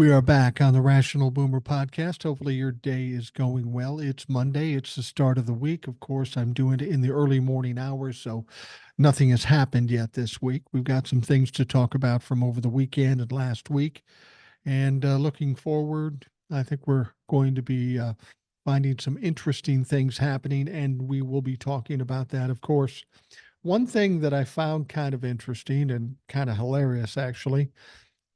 We are back on the Rational Boomer podcast. Hopefully, your day is going well. It's Monday. It's the start of the week. Of course, I'm doing it in the early morning hours, so nothing has happened yet this week. We've got some things to talk about from over the weekend and last week. And looking forward, I think we're going to be finding some interesting things happening, and we will be talking about that, of course. One thing that I found kind of interesting and kind of hilarious, actually,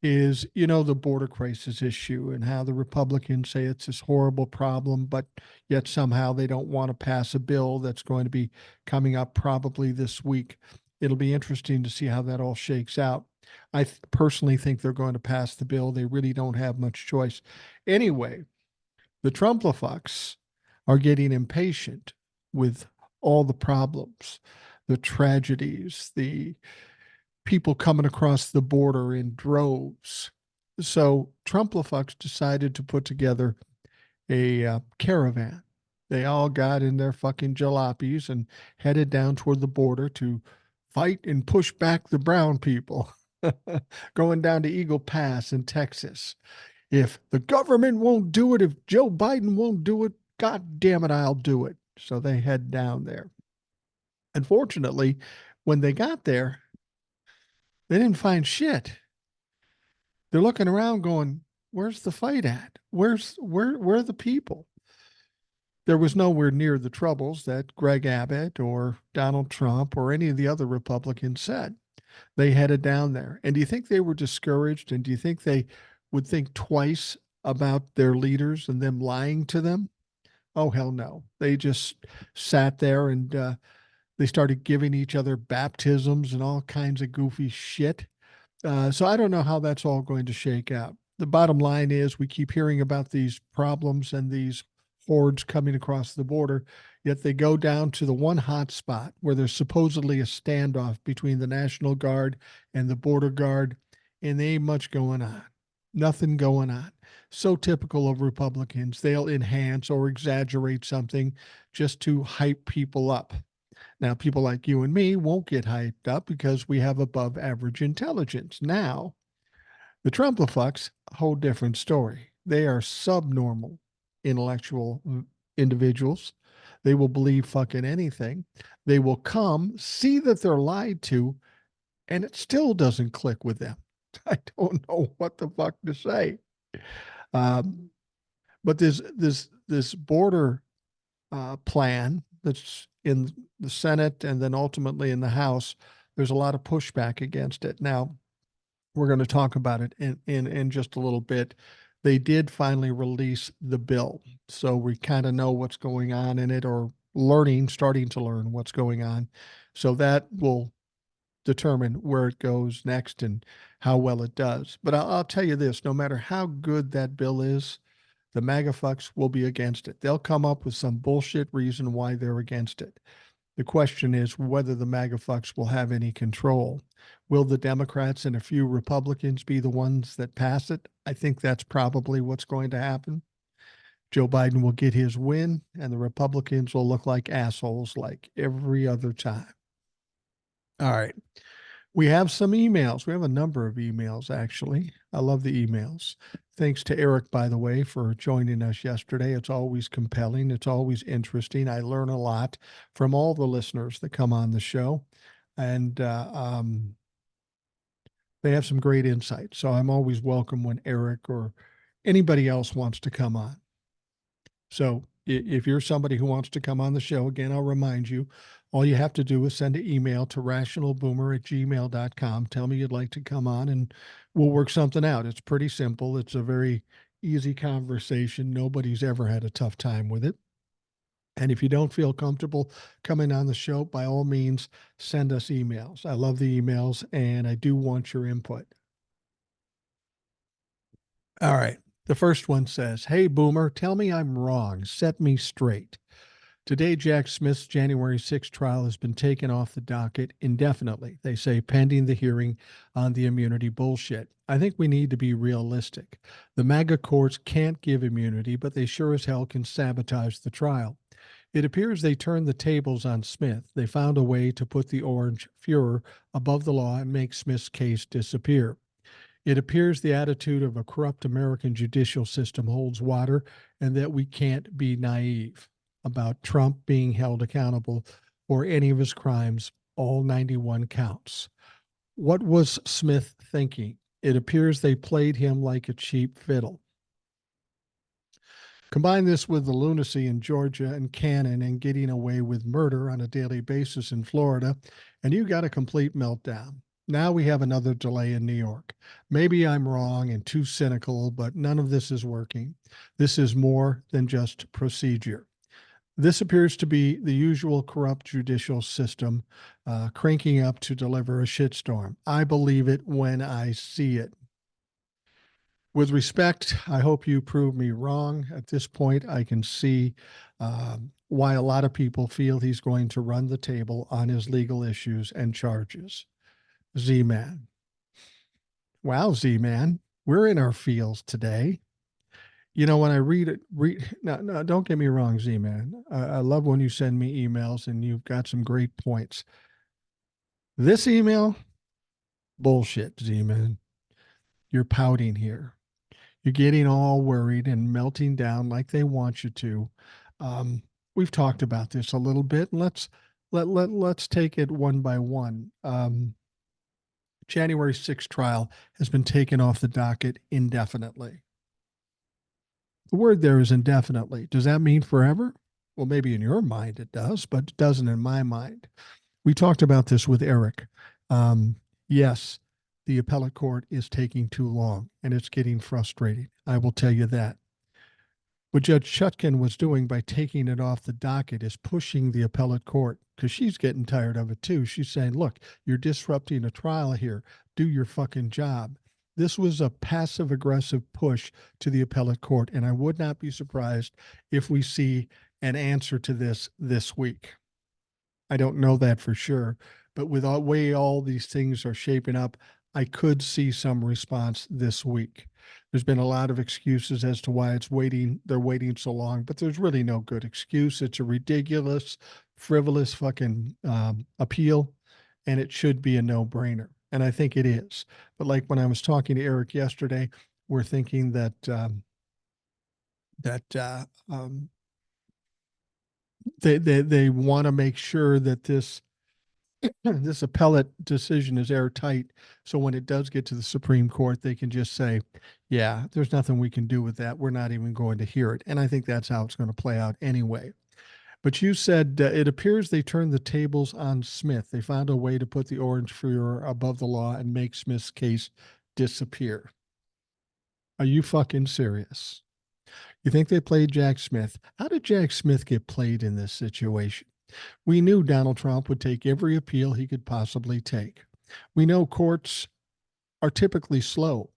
is the border crisis issue and how the Republicans say it's this horrible problem, but yet somehow they don't want to pass a bill that's going to be coming up probably this week. It'll be interesting to see how that all shakes out. I personally think they're going to pass the bill. They really don't have much choice. Anyway, the Trumplafucks are getting impatient with all the problems, the tragedies, the people coming across the border in droves. So Trumplafucks decided to put together a caravan. They all got in their fucking jalopies and headed down toward the border to fight and push back the brown people, going down to Eagle Pass in Texas. If the government won't do it, if Joe Biden won't do it, God damn it, I'll do it. So they head down there. Unfortunately, when they got there, they didn't find shit. They're looking around going, where's the fight at? Where are the people? There was nowhere near the troubles that Greg Abbott or Donald Trump or any of the other Republicans said. They headed down there. And do you think they were discouraged? And do you think they would think twice about their leaders and them lying to them? Oh, hell no. They just sat there and they started giving each other baptisms and all kinds of goofy shit. So I don't know how that's all going to shake out. The bottom line is we keep hearing about these problems and these hordes coming across the border, yet they go down to the one hot spot where there's supposedly a standoff between the National Guard and the Border Guard, and there ain't much going on. Nothing going on. So typical of Republicans. They'll enhance or exaggerate something just to hype people up. Now, people like you and me won't get hyped up because we have above average intelligence. Now, the Trumplafucks, a whole different story. They are subnormal intellectual individuals. They will believe fucking anything. They will come, see that they're lied to, and it still doesn't click with them. I don't know what the fuck to say. Um, but this border plan that's in the Senate and then ultimately in the House, there's a lot of pushback against it. Now, we're going to talk about it in just a little bit. They did finally release the bill. So we kind of know what's going on in it or starting to learn what's going on. So that will determine where it goes next and how well it does. But I'll tell you this, no matter how good that bill is, the MAGA fucks will be against it. They'll come up with some bullshit reason why they're against it. The question is whether the MAGA fucks will have any control. Will the Democrats and a few Republicans be the ones that pass it? I think that's probably what's going to happen. Joe Biden will get his win, and the Republicans will look like assholes like every other time. All right. We have some emails. We have a number of emails, actually. I love the emails. Thanks to Eric, by the way, for joining us yesterday. It's always compelling. It's always interesting. I learn a lot from all the listeners that come on the show. And they have some great insight. So I'm always welcome when Eric or anybody else wants to come on. So if you're somebody who wants to come on the show, again, I'll remind you, all you have to do is send an email to rationalboomer@gmail.com. Tell me you'd like to come on and we'll work something out. It's pretty simple. It's a very easy conversation. Nobody's ever had a tough time with it. And if you don't feel comfortable coming on the show, by all means, send us emails. I love the emails and I do want your input. All right. The first one says, "Hey, Boomer, tell me I'm wrong. Set me straight. Today, Jack Smith's January 6th trial has been taken off the docket indefinitely. They say pending the hearing on the immunity bullshit. I think we need to be realistic. The MAGA courts can't give immunity, but they sure as hell can sabotage the trial. It appears they turned the tables on Smith. They found a way to put the orange furor above the law and make Smith's case disappear. It appears the attitude of a corrupt American judicial system holds water and that we can't be naive about Trump being held accountable for any of his crimes, all 91 counts. What was Smith thinking? It appears they played him like a cheap fiddle. Combine this with the lunacy in Georgia and Cannon and getting away with murder on a daily basis in Florida, and you got a complete meltdown. Now we have another delay in New York. Maybe I'm wrong and too cynical, but none of this is working. This is more than just procedure. This appears to be the usual corrupt judicial system cranking up to deliver a shitstorm. I believe it when I see it. With respect, I hope you prove me wrong. At this point, I can see why a lot of people feel he's going to run the table on his legal issues and charges. Z-Man. Wow, Z-Man, we're in our fields today. You know, when I read it, no, don't get me wrong, Z-Man. I love when you send me emails and you've got some great points. This email, bullshit, Z-Man. You're pouting here. You're getting all worried and melting down like they want you to. We've talked about this a little bit. Let's take it one by one. January 6th trial has been taken off the docket indefinitely. The word there is indefinitely. Does that mean forever? Well, maybe in your mind it does, but it doesn't in my mind. We talked about this with Eric. Yes, the appellate court is taking too long and it's getting frustrating. I will tell you that. What Judge Chutkan was doing by taking it off the docket is pushing the appellate court because she's getting tired of it too. She's saying, look, you're disrupting a trial here. Do your fucking job. This was a passive aggressive push to the appellate court, and I would not be surprised if we see an answer to this week. I don't know that for sure, but with the way all these things are shaping up, I could see some response this week. There's been a lot of excuses as to why they're waiting so long, but there's really no good excuse. It's a ridiculous, frivolous fucking appeal, and it should be a no-brainer. And I think it is. But like when I was talking to Eric yesterday, we're thinking that they want to make sure that this appellate decision is airtight. So when it does get to the Supreme Court, they can just say, yeah, there's nothing we can do with that. We're not even going to hear it. And I think that's how it's going to play out anyway. But you said it appears they turned the tables on Smith. They found a way to put the Orange Furor above the law and make Smith's case disappear. Are you fucking serious? You think they played Jack Smith? How did Jack Smith get played in this situation? We knew Donald Trump would take every appeal he could possibly take. We know courts are typically slow.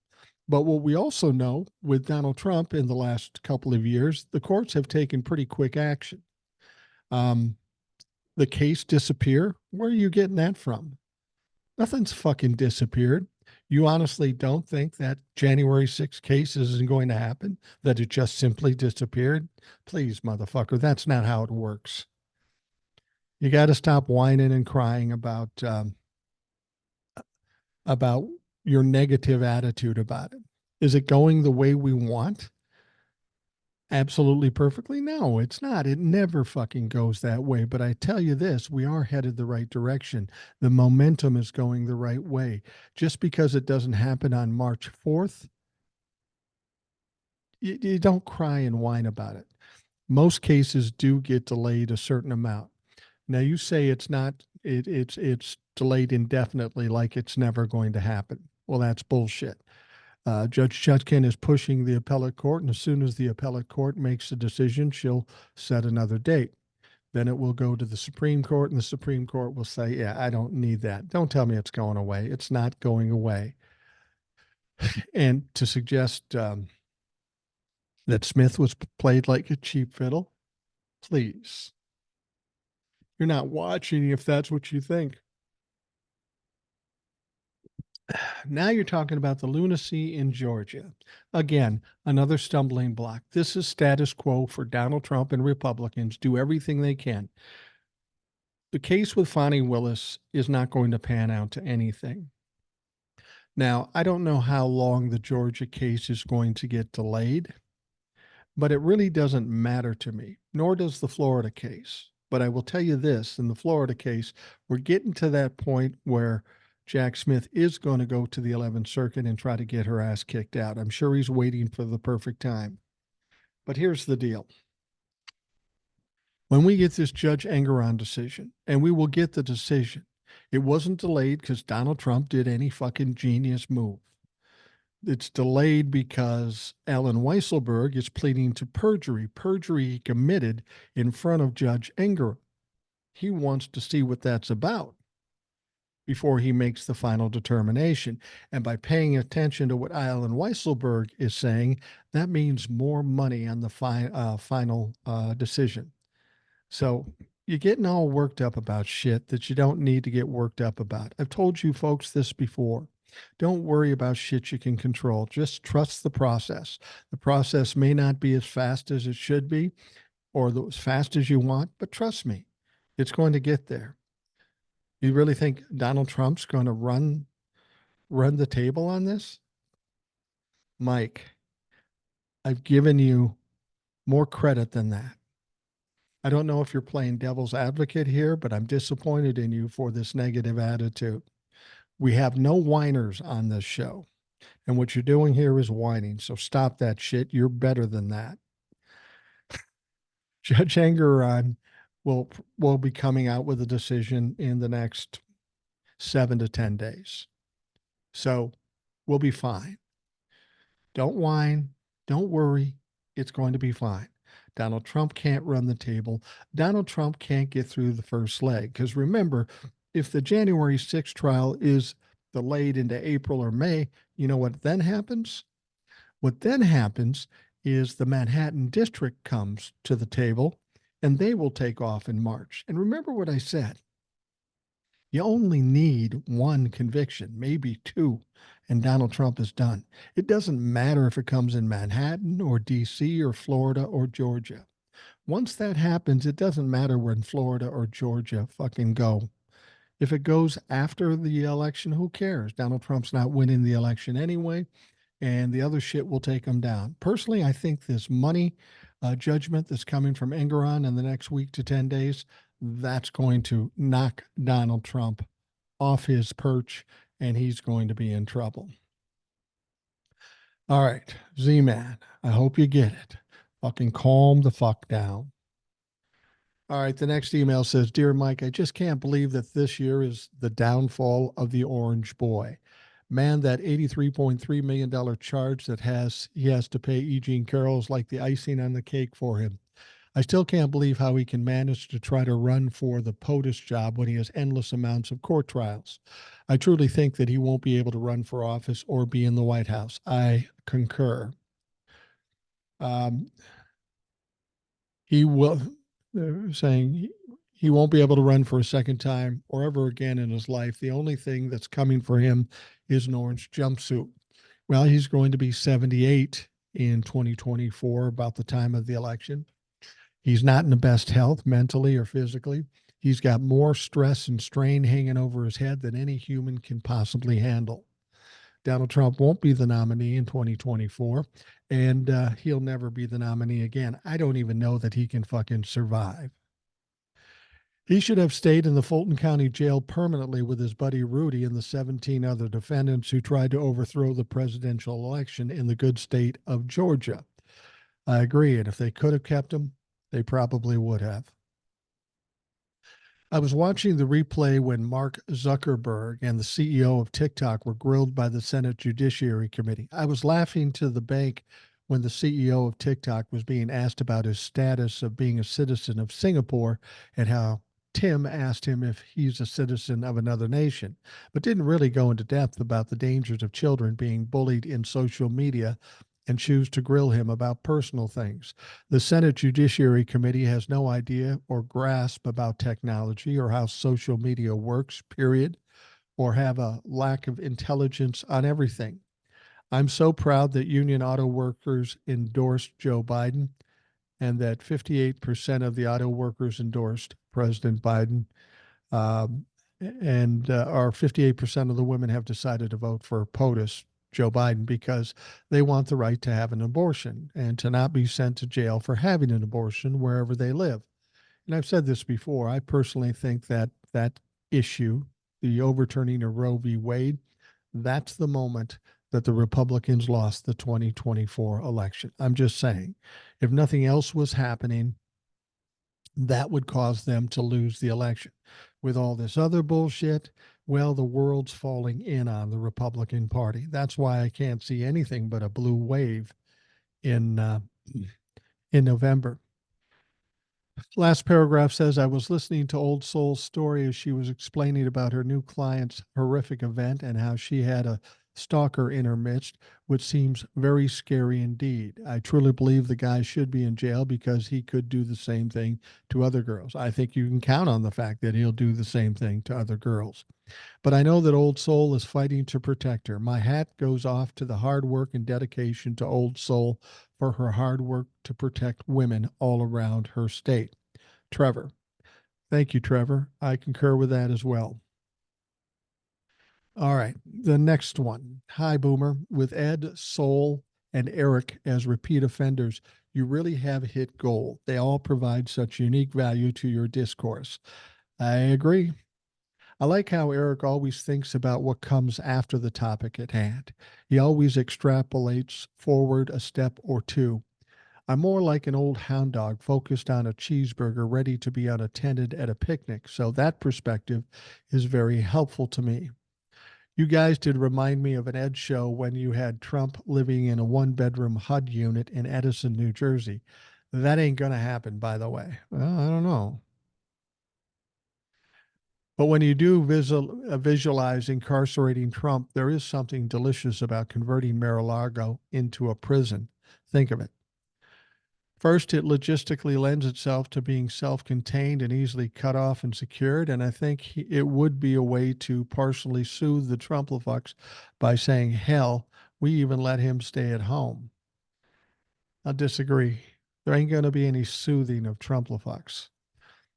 But what we also know with Donald Trump in the last couple of years, the courts have taken pretty quick action. The case disappear? Where are you getting that from? Nothing's fucking disappeared. You honestly don't think that January 6th case isn't going to happen? That it just simply disappeared? Please, motherfucker, that's not how it works. You got to stop whining and crying about your negative attitude about it. Is it going the way we want? Absolutely perfectly? No, it's not. It never fucking goes that way. But I tell you this, we are headed the right direction. The momentum is going the right way. Just because it doesn't happen on March 4th, you don't cry and whine about it. Most cases do get delayed a certain amount. Now you say it's not, it's delayed indefinitely, like it's never going to happen. Well, that's bullshit. Judge Chutkan is pushing the appellate court, and as soon as the appellate court makes a decision, she'll set another date. Then it will go to the Supreme Court, and the Supreme Court will say, yeah, I don't need that. Don't tell me it's going away. It's not going away. And to suggest that Smith was played like a cheap fiddle, please. You're not watching if that's what you think. Now you're talking about the lunacy in Georgia. Again, another stumbling block. This is status quo for Donald Trump and Republicans. Do everything they can. The case with Fani Willis is not going to pan out to anything. Now, I don't know how long the Georgia case is going to get delayed, but it really doesn't matter to me, nor does the Florida case. But I will tell you this, in the Florida case, we're getting to that point where Jack Smith is going to go to the 11th Circuit and try to get her ass kicked out. I'm sure he's waiting for the perfect time. But here's the deal. When we get this Judge Engeron decision, and we will get the decision, it wasn't delayed because Donald Trump did any fucking genius move. It's delayed because Alan Weisselberg is pleading to perjury he committed in front of Judge Engeron. He wants to see what that's about before he makes the final determination. And by paying attention to what Alan Weisselberg is saying, that means more money on the final decision. So you're getting all worked up about shit that you don't need to get worked up about. I've told you folks this before. Don't worry about shit you can control. Just trust the process. The process may not be as fast as it should be or as fast as you want, but trust me, it's going to get there. You really think Donald Trump's going to run the table on this? Mike, I've given you more credit than that. I don't know if you're playing devil's advocate here, but I'm disappointed in you for this negative attitude. We have no whiners on this show. And what you're doing here is whining. So stop that shit. You're better than that. Judge Engeron will be coming out with a decision in the next 7 to 10 days. So we'll be fine. Don't whine. Don't worry. It's going to be fine. Donald Trump can't run the table. Donald Trump can't get through the first leg. Because remember, if the January 6th trial is delayed into April or May, you know what then happens? What then happens is the Manhattan District comes to the table and they will take off in March. And remember what I said. You only need one conviction, maybe two, and Donald Trump is done. It doesn't matter if it comes in Manhattan or DC or Florida or Georgia. Once that happens, it doesn't matter when Florida or Georgia fucking go. If it goes after the election, who cares? Donald Trump's not winning the election anyway, and the other shit will take him down. Personally, I think this money judgment that's coming from Engeron in the next week to 10 days, that's going to knock Donald Trump off his perch, and he's going to be in trouble. All right, Z-Man, I hope you get it. Fucking calm the fuck down. All right, the next email says, Dear Mike, I just can't believe that this year is the downfall of the Orange Boy. Man, that $83.3 million charge that he has to pay E. Jean Carroll is like the icing on the cake for him. I still can't believe how he can manage to try to run for the POTUS job when he has endless amounts of court trials. I truly think that he won't be able to run for office or be in the White House. I concur. He will, saying he won't be able to run for a second time or ever again in his life. The only thing that's coming for him is an orange jumpsuit. Well, he's going to be 78 in 2024, about the time of the election. He's not in the best health mentally or physically. He's got more stress and strain hanging over his head than any human can possibly handle. Donald Trump won't be the nominee in 2024, and he'll never be the nominee again. I don't even know that he can fucking survive. He should have stayed in the Fulton County Jail permanently with his buddy Rudy and the 17 other defendants who tried to overthrow the presidential election in the good state of Georgia. I agree, and if they could have kept him, they probably would have. I was watching the replay when Mark Zuckerberg and the CEO of TikTok were grilled by the Senate Judiciary Committee. I was laughing to the bank when the CEO of TikTok was being asked about his status of being a citizen of Singapore and how Tim asked him if he's a citizen of another nation, but didn't really go into depth about the dangers of children being bullied in social media and choose to grill him about personal things. The Senate Judiciary Committee has no idea or grasp about technology or how social media works, period, or have a lack of intelligence on everything. I'm so proud that union auto workers endorsed Joe Biden and that 58% of the auto workers endorsed President Biden. and or 58% of the women have decided to vote for POTUS, Joe Biden, because they want the right to have an abortion and to not be sent to jail for having an abortion wherever they live. And I've said this before. I personally think that that issue, the overturning of Roe v. Wade, that's the moment that the Republicans lost the 2024 election. I'm just saying, if nothing else was happening, that would cause them to lose the election. With all this other bullshit, well, the world's falling in on the Republican Party. That's why I can't see anything but a blue wave in uh, in November. Last paragraph says, I was listening to Old Soul's story as she was explaining about her new client's horrific event and how she had a stalker in her midst, which seems very scary indeed. I truly believe the guy should be in jail because he could do the same thing to other girls. I think you can count on the fact that he'll do the same thing to other girls. But I know that Old Soul is fighting to protect her. My hat goes off to the hard work and dedication to Old Soul for her hard work to protect women all around her state. Trevor. Thank you, Trevor. I concur with that as well. All right. The next one. Hi, Boomer. With Ed, Soul, and Eric as repeat offenders, you really have hit gold. They all provide such unique value to your discourse. I agree. I like how Eric always thinks about what comes after the topic at hand. He always extrapolates forward a step or two. I'm more like an old hound dog focused on a cheeseburger ready to be unattended at a picnic, so that perspective is very helpful to me. You guys did remind me of an Ed show when you had Trump living in a one-bedroom HUD unit in Edison, New Jersey. That ain't going to happen, by the way. Well, I don't know. But when you do visualize incarcerating Trump, there is something delicious about converting Mar-a-Lago into a prison. Think of it. First, it logistically lends itself to being self contained and easily cut off and secured. And I think it would be a way to partially soothe the Trumplafucks by saying, hell, we even let him stay at home. I disagree. There ain't going to be any soothing of Trumplafucks.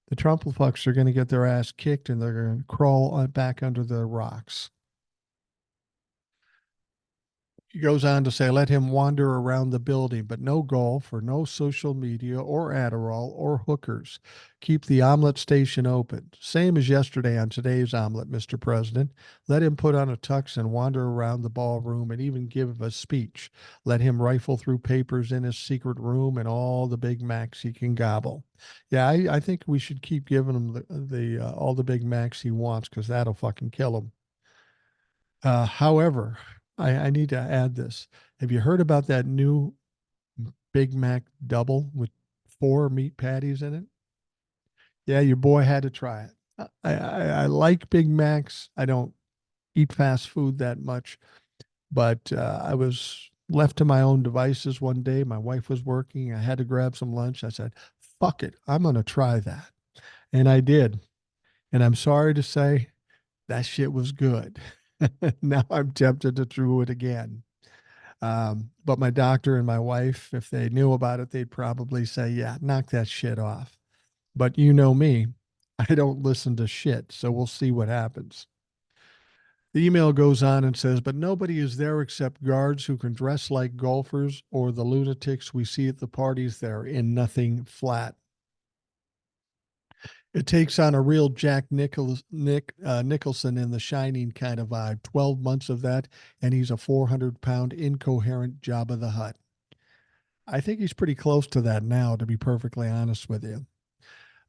The Trumplafucks are going to get their ass kicked and they're going to crawl back under the rocks. He goes on to say, let him wander around the building, but no golf or no social media or Adderall or hookers. Keep the omelet station open. Same as yesterday on today's omelet, Mr. President. Let him put on a tux and wander around the ballroom and even give a speech. Let him rifle through papers in his secret room and all the Big Macs he can gobble. Yeah, I think we should keep giving him the all the Big Macs he wants because that'll fucking kill him. However, I need to add this. Have you heard about that new Big Mac double with 4 meat patties in it? Yeah, your boy had to try it. I like Big Macs. I don't eat fast food that much, but I was left to my own devices one day. My wife was working. I had to grab some lunch. I said, fuck it. I'm going to try that. And I did. And I'm sorry to say that shit was good. Now I'm tempted to do it again. But my doctor and my wife, if they knew about it, they'd probably say, yeah, knock that shit off. But you know me, I don't listen to shit. So we'll see what happens. The email goes on and says, but nobody is there except guards who can dress like golfers or the lunatics we see at the parties there in nothing flat. It takes on a real Nicholson in The Shining kind of vibe. 12 months of that, and he's a 400-pound incoherent Jabba the Hutt. I think he's pretty close to that now, to be perfectly honest with you.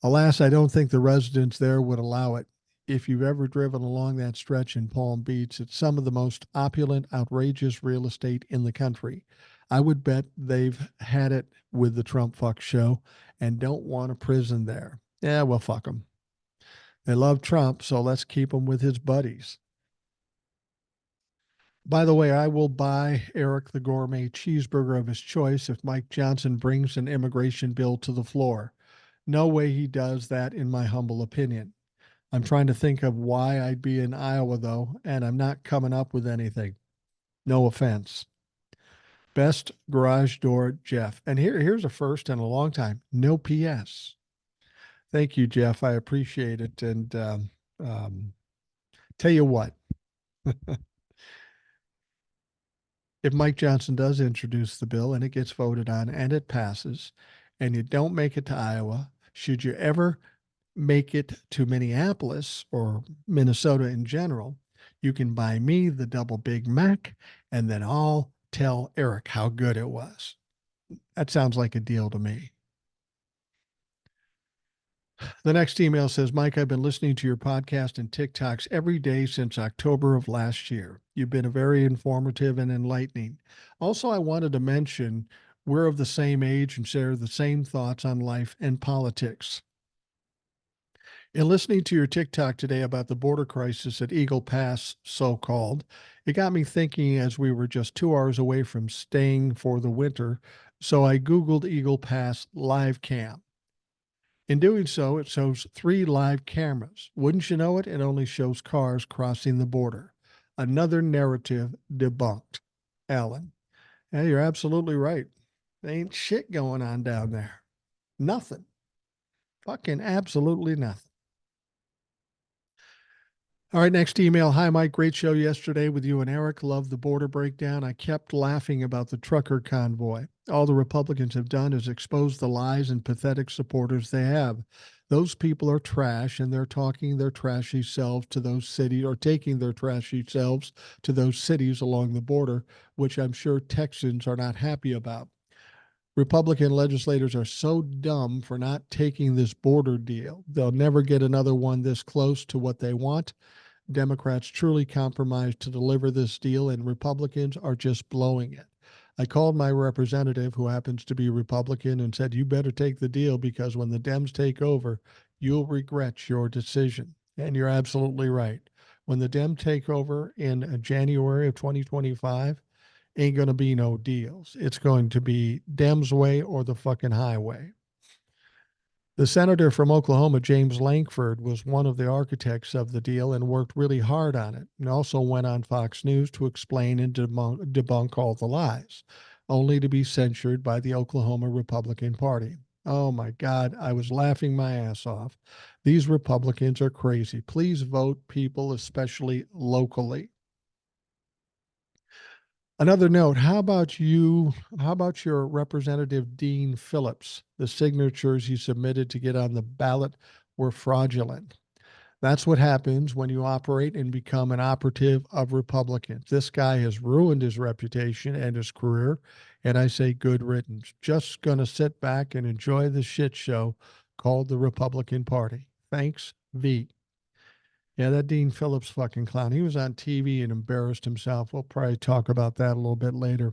Alas, I don't think the residents there would allow it. If you've ever driven along that stretch in Palm Beach, it's some of the most opulent, outrageous real estate in the country. I would bet they've had it with the Trump fuck show and don't want a prison there. Yeah, well, fuck them. They love Trump, so let's keep him with his buddies. By the way, I will buy Eric the gourmet cheeseburger of his choice if Mike Johnson brings an immigration bill to the floor. No way he does that, in my humble opinion. I'm trying to think of why I'd be in Iowa, though, and I'm not coming up with anything. No offense. Best garage door, Jeff. And here's a first in a long time. No PS. Thank you, Jeff. I appreciate it. And Tell you what, if Mike Johnson does introduce the bill and it gets voted on and it passes, and you don't make it to Iowa, should you ever make it to Minneapolis or Minnesota in general, you can buy me the double Big Mac, and then I'll tell Eric how good it was. That sounds like a deal to me. The next email says, Mike, I've been listening to your podcast and TikToks every day since October of last year. You've been very informative and enlightening. Also, I wanted to mention we're of the same age and share the same thoughts on life and politics. In listening to your TikTok today about the border crisis at Eagle Pass, so called, it got me thinking as we were just 2 hours away from staying for the winter. So I Googled Eagle Pass live cam. In doing so, it shows 3 live cameras. Wouldn't you know it? It only shows cars crossing the border. Another narrative debunked. Alan. Yeah, you're absolutely right. There ain't shit going on down there. Nothing. Fucking absolutely nothing. All right, next email. Hi, Mike. Great show yesterday with you and Eric. Love the border breakdown. I kept laughing about the trucker convoy. All the Republicans have done is expose the lies and pathetic supporters they have. Those people are trash, and they're talking their trashy selves to those cities, or taking their trashy selves to those cities along the border, which I'm sure Texans are not happy about. Republican legislators are so dumb for not taking this border deal. They'll never get another one this close to what they want. Democrats truly compromised to deliver this deal, and Republicans are just blowing it. I called my representative, who happens to be Republican, and said, you better take the deal because when the Dems take over, you'll regret your decision. And you're absolutely right. When the Dems take over in January of 2025, ain't going to be no deals. It's going to be Dems way or the fucking highway. The senator from Oklahoma, James Lankford, was one of the architects of the deal and worked really hard on it, and also went on Fox News to explain and debunk all the lies, only to be censured by the Oklahoma Republican Party. Oh my God, I was laughing my ass off. These Republicans are crazy. Please vote, people, especially locally. Another note, how about you? How about your Representative Dean Phillips? The signatures he submitted to get on the ballot were fraudulent. That's what happens when you operate and become an operative of Republicans. This guy has ruined his reputation and his career, and I say good riddance. Just going to sit back and enjoy the shit show called the Republican Party. Thanks, V. Yeah, that Dean Phillips fucking clown. He was on TV and embarrassed himself. We'll probably talk about that a little bit later.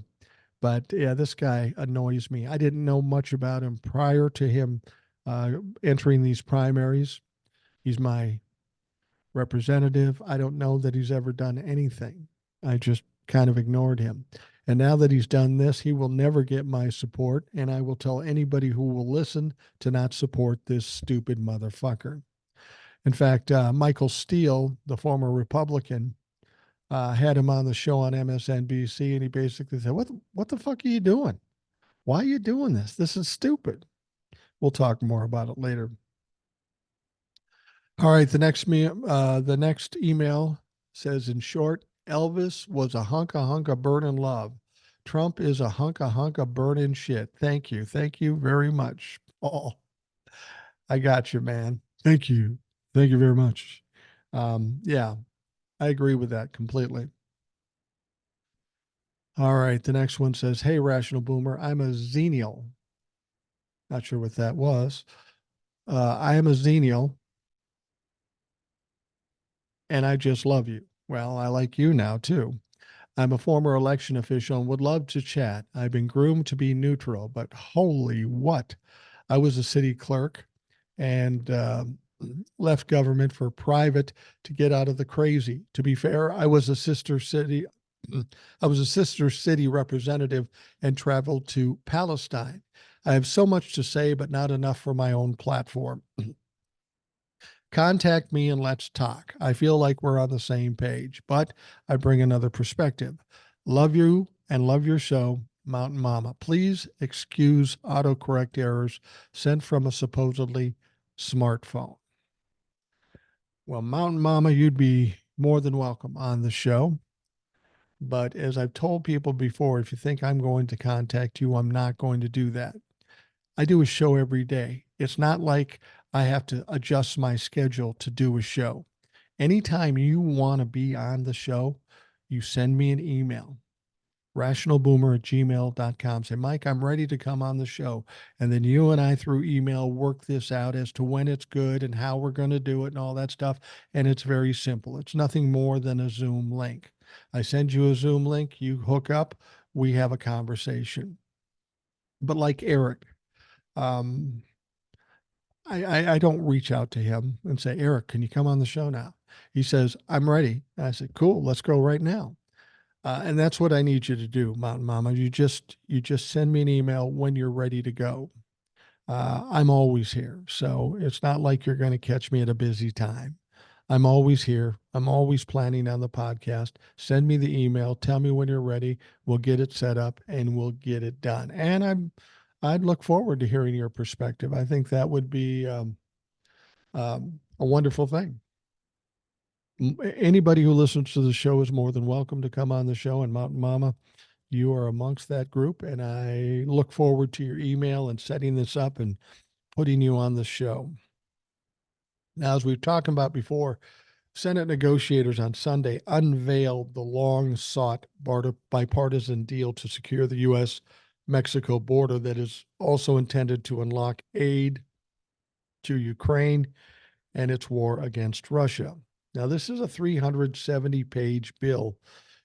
But yeah, this guy annoys me. I didn't know much about him prior to him entering these primaries. He's my representative. I don't know that he's ever done anything. I just kind of ignored him. And now that he's done this, he will never get my support. And I will tell anybody who will listen to not support this stupid motherfucker. In fact, Michael Steele, the former Republican, had him on the show on MSNBC, and he basically said, "What the fuck are you doing? Why are you doing this? This is stupid." We'll talk more about it later. All right, the next email says, in short, Elvis was a hunka burning love. Trump is a hunka burning shit. Thank you very much. Oh, I got you, man. Thank you very much. Yeah, I agree with that completely. All right. The next one says, hey, Rational Boomer, I'm a Xenial. Not sure what that was. I am a Xenial and I just love you. Well, I like you now too. I'm a former election official and would love to chat. I've been groomed to be neutral, but holy what? I was a city clerk and left government for private to get out of the crazy. To be fair, I was a sister city. I was a sister city representative and traveled to Palestine. I have so much to say, but not enough for my own platform. Contact me and let's talk. I feel like we're on the same page, but I bring another perspective. Love you and love your show, Mountain Mama. Please excuse autocorrect errors sent from a supposedly smartphone. Well, Mountain Mama, you'd be more than welcome on the show. But as I've told people before, if you think I'm going to contact you, I'm not going to do that. I do a show every day. It's not like I have to adjust my schedule to do a show. Anytime you want to be on the show, you send me an email, rationalboomer@gmail.com. Say, Mike, I'm ready to come on the show. And then you and I, through email, work this out as to when it's good and how we're going to do it and all that stuff. And it's very simple. It's nothing more than a Zoom link. I send you a Zoom link, you hook up, we have a conversation. But like Eric, um, I don't reach out to him and say, Eric, can you come on the show now? He says, I'm ready. And I said, cool, let's go right now. And that's what I need you to do, Mountain Mama. You just send me an email when you're ready to go. I'm always here, so it's not like you're going to catch me at a busy time. I'm always here. I'm always planning on the podcast. Send me the email. Tell me when you're ready. We'll get it set up and we'll get it done. And I'd look forward to hearing your perspective. I think that would be a wonderful thing. Anybody who listens to the show is more than welcome to come on the show. And Mountain Mama, you are amongst that group. And I look forward to your email and setting this up and putting you on the show. Now, as we've talked about before, Senate negotiators on Sunday unveiled the long sought bipartisan deal to secure the U.S. Mexico border that is also intended to unlock aid to Ukraine and its war against Russia. Now, this is a 370-page bill.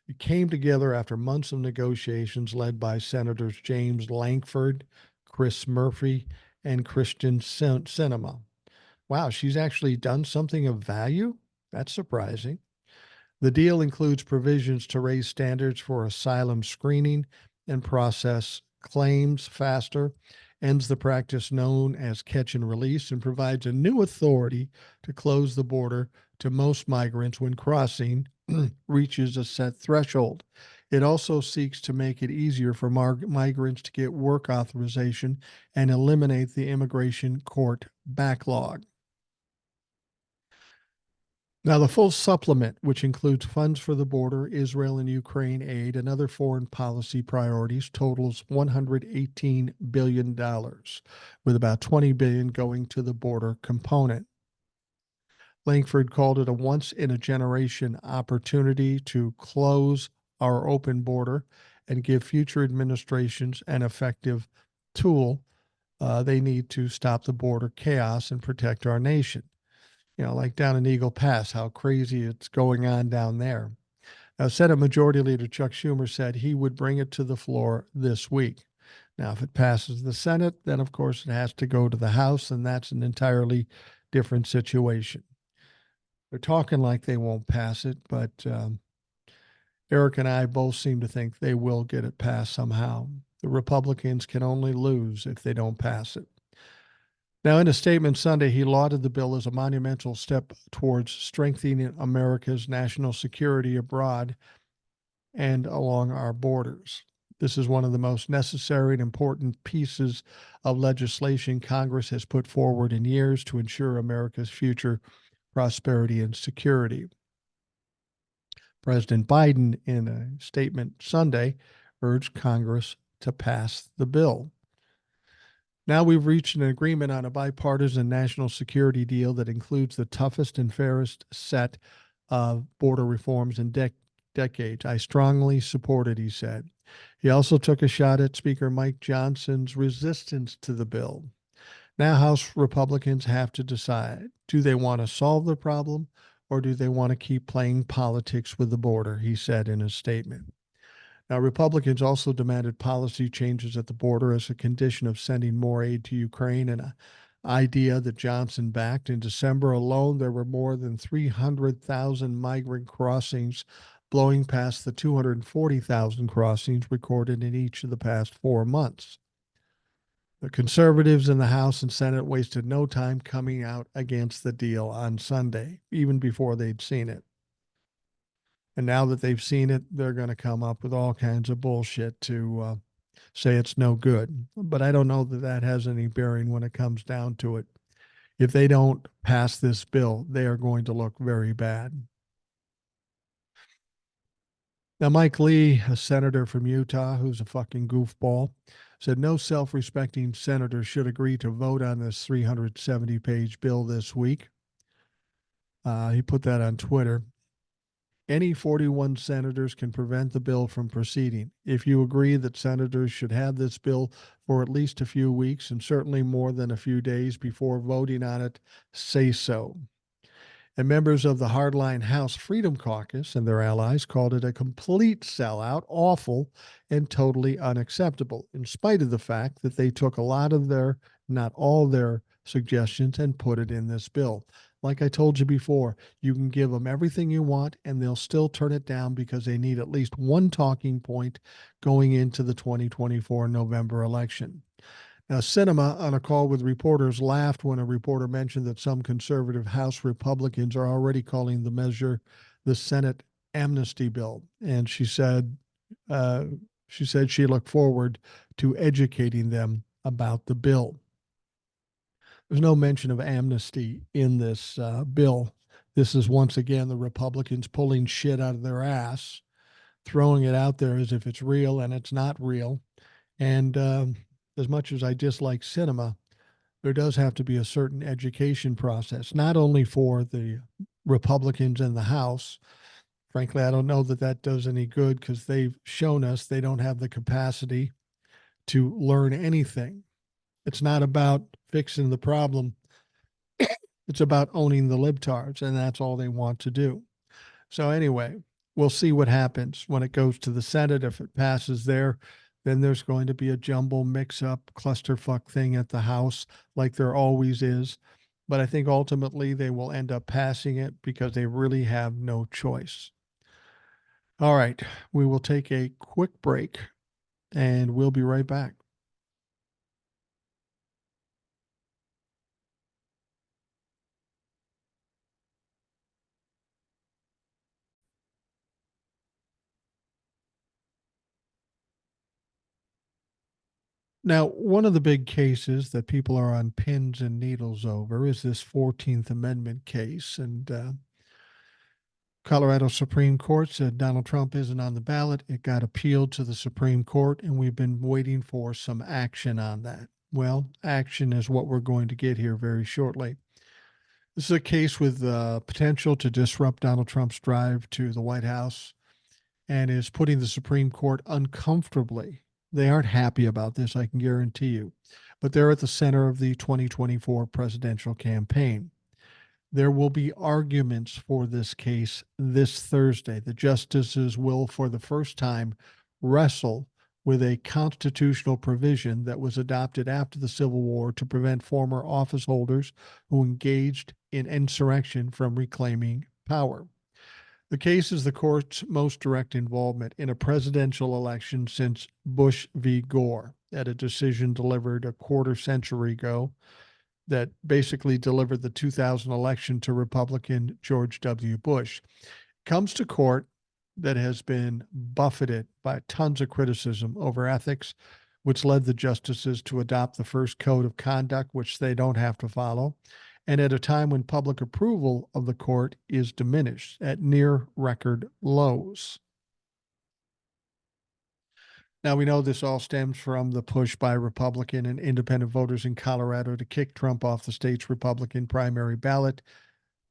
It came together after months of negotiations led by Senators James Lankford, Chris Murphy, and Christian Sinema. Wow, she's actually done something of value? That's surprising. The deal includes provisions to raise standards for asylum screening and process claims faster, ends the practice known as catch and release, and provides a new authority to close the border to most migrants when crossing reaches a set threshold. It also seeks to make it easier for migrants to get work authorization and eliminate the immigration court backlog. Now, the full supplement, which includes funds for the border, Israel and Ukraine aid, and other foreign policy priorities, totals $118 billion, with about $20 billion going to the border component. Langford called it a once-in-a-generation opportunity to close our open border and give future administrations an effective tool they need to stop the border chaos and protect our nation. Like down in Eagle Pass, how crazy it's going on down there. Now, Senate Majority Leader Chuck Schumer said he would bring it to the floor this week. Now, if it passes the Senate, then of course it has to go to the House, and that's an entirely different situation. They're talking like they won't pass it, but Eric and I both seem to think they will get it passed somehow. The Republicans can only lose if they don't pass it. Now, in a statement Sunday, he lauded the bill as a monumental step towards strengthening America's national security abroad and along our borders. This is one of the most necessary and important pieces of legislation Congress has put forward in years to ensure America's future prosperity and security. President Biden, in a statement Sunday, urged Congress to pass the bill. Now we've reached an agreement on a bipartisan national security deal that includes the toughest and fairest set of border reforms in decades. I strongly support it, he said. He also took a shot at Speaker Mike Johnson's resistance to the bill. Now House Republicans have to decide, do they want to solve the problem or do they want to keep playing politics with the border, he said in a statement. Now, Republicans also demanded policy changes at the border as a condition of sending more aid to Ukraine, an idea that Johnson backed. In December alone, there were more than 300,000 migrant crossings, blowing past the 240,000 crossings recorded in each of the past 4 months. The conservatives in the House and Senate wasted no time coming out against the deal on Sunday, even before they'd seen it. And now that they've seen it, they're going to come up with all kinds of bullshit to say it's no good. But I don't know that that has any bearing when it comes down to it. If they don't pass this bill, they are going to look very bad. Now, Mike Lee, a senator from Utah who's a fucking goofball, said no self respecting senator should agree to vote on this 370-page bill this week. He put that on Twitter. Any 41 senators can prevent the bill from proceeding. If you agree that senators should have this bill for at least a few weeks and certainly more than a few days before voting on it, say so. And members of the hardline House Freedom Caucus and their allies called it a complete sellout, awful, and totally unacceptable, in spite of the fact that they took a lot of their, not all their, suggestions and put it in this bill. Like I told you before, you can give them everything you want and they'll still turn it down because they need at least one talking point going into the 2024 November election. Now, Sinema, on a call with reporters, laughed when a reporter mentioned that some conservative House Republicans are already calling the measure the Senate amnesty bill. And uh, she said she looked forward to educating them about the bill. There's no mention of amnesty in this bill. This is once again the Republicans pulling shit out of their ass, throwing it out there as if it's real, and it's not real. And as much as I dislike Sinema, there does have to be a certain education process, not only for the Republicans in the House. Frankly, I don't know that that does any good because they've shown us they don't have the capacity to learn anything. It's not about fixing the problem. It's about owning the libtards, and that's all they want to do. So anyway, we'll see what happens when it goes to the Senate. If it passes there, then there's going to be a jumble mix-up clusterfuck thing at the House, like there always is. But I think ultimately they will end up passing it because they really have no choice. All right, we will take a quick break and we'll be right back. Now, one of the big cases that people are on pins and needles over is this 14th Amendment case. And Colorado Supreme Court said Donald Trump isn't on the ballot. It got appealed to the Supreme Court, and we've been waiting for some action on that. Well, action is what we're going to get here very shortly. This is a case with potential to disrupt Donald Trump's drive to the White House and is putting the Supreme Court uncomfortably. They aren't happy about this, I can guarantee you, but they're at the center of the 2024 presidential campaign. There will be arguments for this case this Thursday. The justices will, for the first time, wrestle with a constitutional provision that was adopted after the Civil War to prevent former office holders who engaged in insurrection from reclaiming power. The case is the court's most direct involvement in a presidential election since Bush v. Gore, at a decision delivered a quarter century ago that basically delivered the 2000 election to Republican George W. Bush. Comes to court that has been buffeted by tons of criticism over ethics, which led the justices to adopt the first code of conduct, which they don't have to follow, and at a time when public approval of the court is diminished at near record lows. Now, we know this all stems from the push by Republican and independent voters in Colorado to kick Trump off the state's Republican primary ballot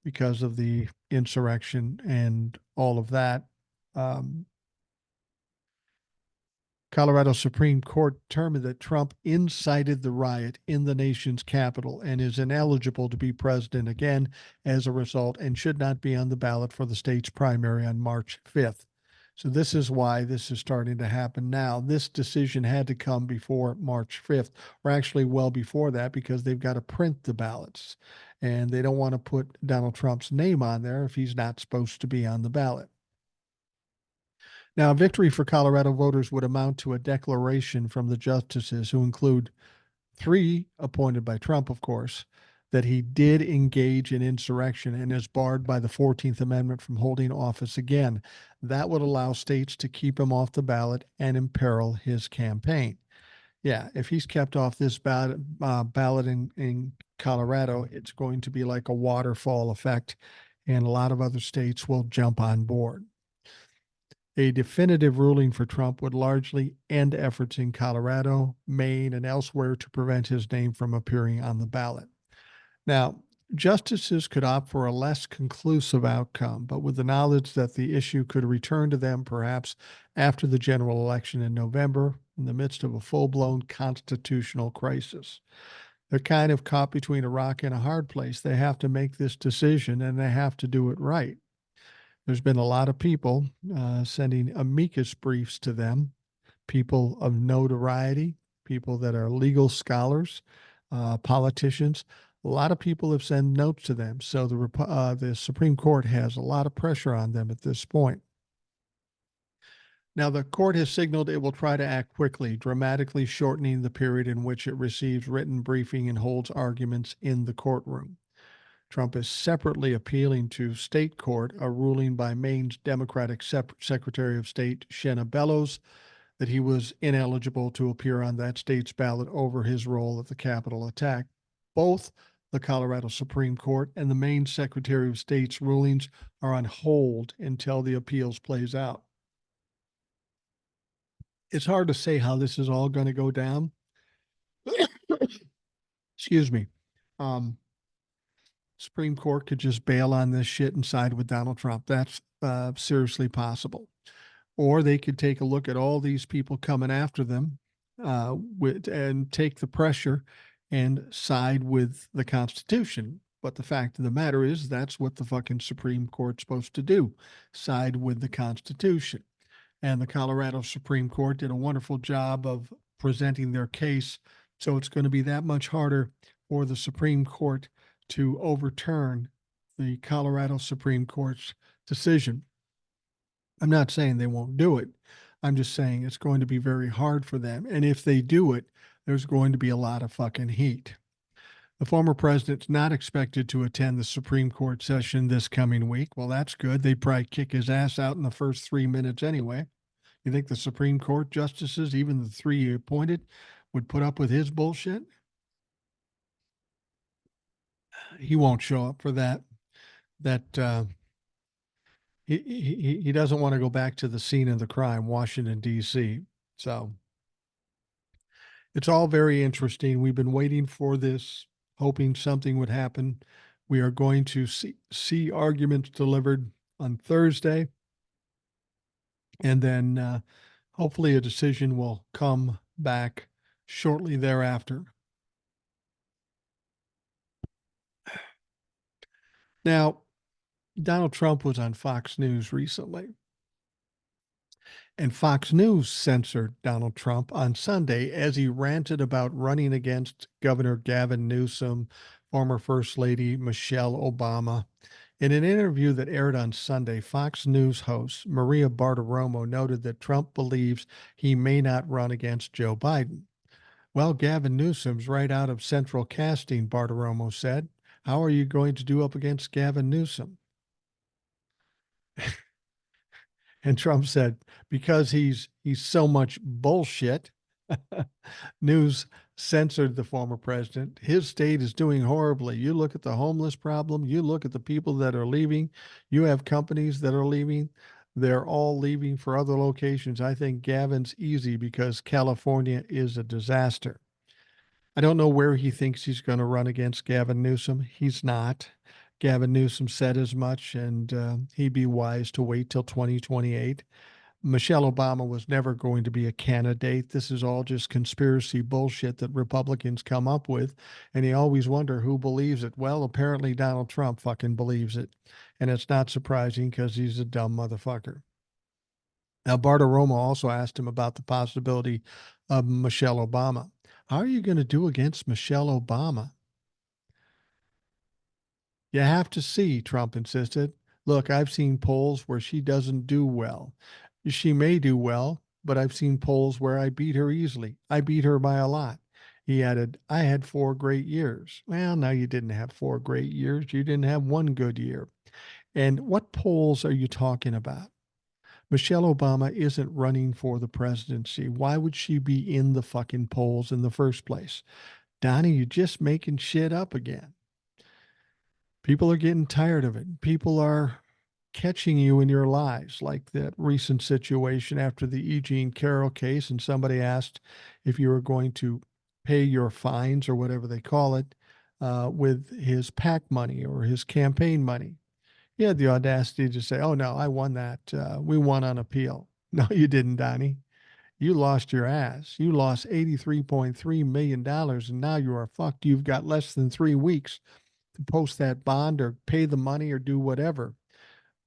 because of the insurrection and all of that. Colorado Supreme Court determined that Trump incited the riot in the nation's capital and is ineligible to be president again as a result and should not be on the ballot for the state's primary on March 5th. So this is why this is starting to happen now. This decision had to come before March 5th, or actually well before that, because they've got to print the ballots. And they don't want to put Donald Trump's name on there if he's not supposed to be on the ballot. Now, a victory for Colorado voters would amount to a declaration from the justices, who include 3 appointed by Trump, of course, that he did engage in insurrection and is barred by the 14th Amendment from holding office again. That would allow states to keep him off the ballot and imperil his campaign. Yeah, if he's kept off this ballot in Colorado, it's going to be like a waterfall effect, and a lot of other states will jump on board. A definitive ruling for Trump would largely end efforts in Colorado, Maine, and elsewhere to prevent his name from appearing on the ballot. Now, justices could opt for a less conclusive outcome, but with the knowledge that the issue could return to them perhaps after the general election in November in the midst of a full blown constitutional crisis. They're kind of caught between a rock and a hard place. They have to make this decision and they have to do it right. There's been a lot of people sending amicus briefs to them, people of notoriety, people that are legal scholars, politicians. A lot of people have sent notes to them. So the Supreme Court has a lot of pressure on them at this point. Now, the court has signaled it will try to act quickly, dramatically shortening the period in which it receives written briefing and holds arguments in the courtroom. Trump is separately appealing to state court a ruling by Maine's Democratic Secretary of State Shenna Bellows that he was ineligible to appear on that state's ballot over his role at the Capitol attack. Both the Colorado Supreme Court and the Maine Secretary of State's rulings are on hold until the appeals plays out. It's hard to say how this is all going to go down. Excuse me. Supreme Court could just bail on this shit and side with Donald Trump. That's seriously possible. Or they could take a look at all these people coming after them and take the pressure and side with the Constitution. But the fact of the matter is, that's what the fucking Supreme Court's supposed to do, side with the Constitution. And the Colorado Supreme Court did a wonderful job of presenting their case. So it's going to be that much harder for the Supreme Court to overturn the Colorado Supreme Court's decision. I'm not saying they won't do it. I'm just saying it's going to be very hard for them. And if they do it, there's going to be a lot of fucking heat. The former president's not expected to attend the Supreme Court session this coming week. Well, that's good. They'd probably kick his ass out in the first 3 minutes anyway. You think the Supreme Court justices, even the 3 he appointed, would put up with his bullshit? He won't show up for that. He doesn't want to go back to the scene of the crime, Washington, D.C. So it's all very interesting. We've been waiting for this, hoping something would happen. We are going to see arguments delivered on Thursday. And then hopefully a decision will come back shortly thereafter. Now, Donald Trump was on Fox News recently. And Fox News censored Donald Trump on Sunday as he ranted about running against Governor Gavin Newsom, former First Lady Michelle Obama. In an interview that aired on Sunday, Fox News host Maria Bartiromo noted that Trump believes he may not run against Joe Biden. Well, Gavin Newsom's right out of central casting, Bartiromo said. How are you going to do up against Gavin Newsom? And Trump said, because he's so much bullshit. News censored the former president. His state is doing horribly. You look at the homeless problem. You look at the people that are leaving. You have companies that are leaving. They're all leaving for other locations. I think Gavin's easy because California is a disaster. I don't know where he thinks he's going to run against Gavin Newsom. He's not. Gavin Newsom said as much, and he'd be wise to wait till 2028. Michelle Obama was never going to be a candidate. This is all just conspiracy bullshit that Republicans come up with. And you always wonder who believes it. Well, apparently Donald Trump fucking believes it. And it's not surprising because he's a dumb motherfucker. Now, Bartiromo also asked him about the possibility of Michelle Obama. How are you going to do against Michelle Obama? You have to see, Trump insisted. Look, I've seen polls where she doesn't do well. She may do well, but I've seen polls where I beat her easily. I beat her by a lot. He added, I had 4 great years. Well, no, you didn't have 4 great years. You didn't have 1 good year. And what polls are you talking about? Michelle Obama isn't running for the presidency. Why would she be in the fucking polls in the first place? Donnie, you're just making shit up again. People are getting tired of it. People are catching you in your lies, like that recent situation after the E. Jean Carroll case, and somebody asked if you were going to pay your fines or whatever they call it with his PAC money or his campaign money. He had the audacity to say, "Oh no, I won that. We won on appeal." No, you didn't, Donnie. You lost your ass. You lost $83.3 million, and now you are fucked. You've got less than 3 weeks to post that bond or pay the money or do whatever.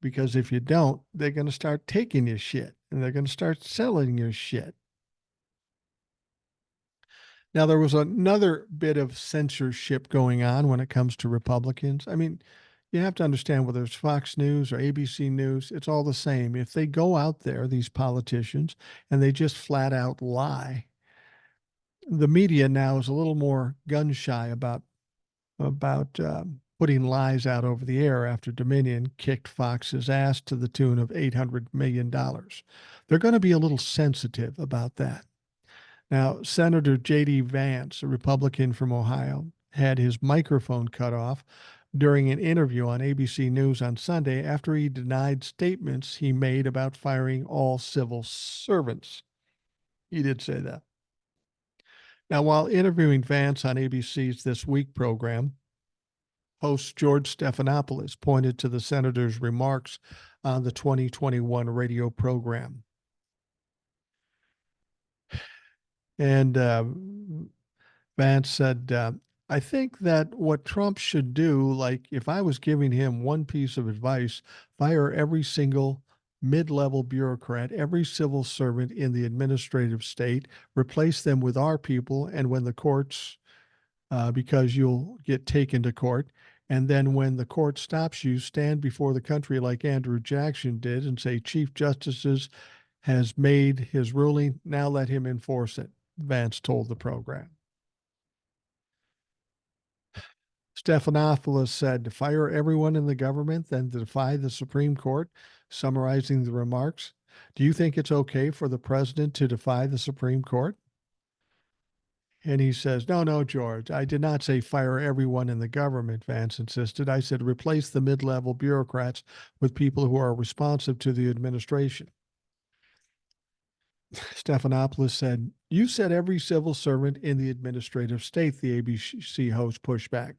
Because if you don't, they're going to start taking your shit and they're going to start selling your shit. Now, there was another bit of censorship going on when it comes to Republicans. I mean, you have to understand whether it's Fox News or ABC News, it's all the same. If they go out there, these politicians, and they just flat out lie, the media now is a little more gun shy about putting lies out over the air after Dominion kicked Fox's ass to the tune of $800 million. They're going to be a little sensitive about that. Now, Senator J.D. Vance, a Republican from Ohio, had his microphone cut off during an interview on ABC News on Sunday after he denied statements he made about firing all civil servants. He did say that. Now, while interviewing Vance on ABC's This Week program, host George Stephanopoulos pointed to the senator's remarks on the 2021 radio program. And Vance said, I think that what Trump should do, like if I was giving him one piece of advice, fire every single mid-level bureaucrat, every civil servant in the administrative state, replace them with our people, and when the courts, because you'll get taken to court, and then when the court stops you, stand before the country like Andrew Jackson did and say, Chief Justice has made his ruling, now let him enforce it, Vance told the program. Stephanopoulos said to fire everyone in the government, then to defy the Supreme Court, summarizing the remarks. Do you think it's okay for the president to defy the Supreme Court? And he says, no, no, George, I did not say fire everyone in the government, Vance insisted. I said replace the mid-level bureaucrats with people who are responsive to the administration. Stephanopoulos said, you said every civil servant in the administrative state, the ABC host pushed back.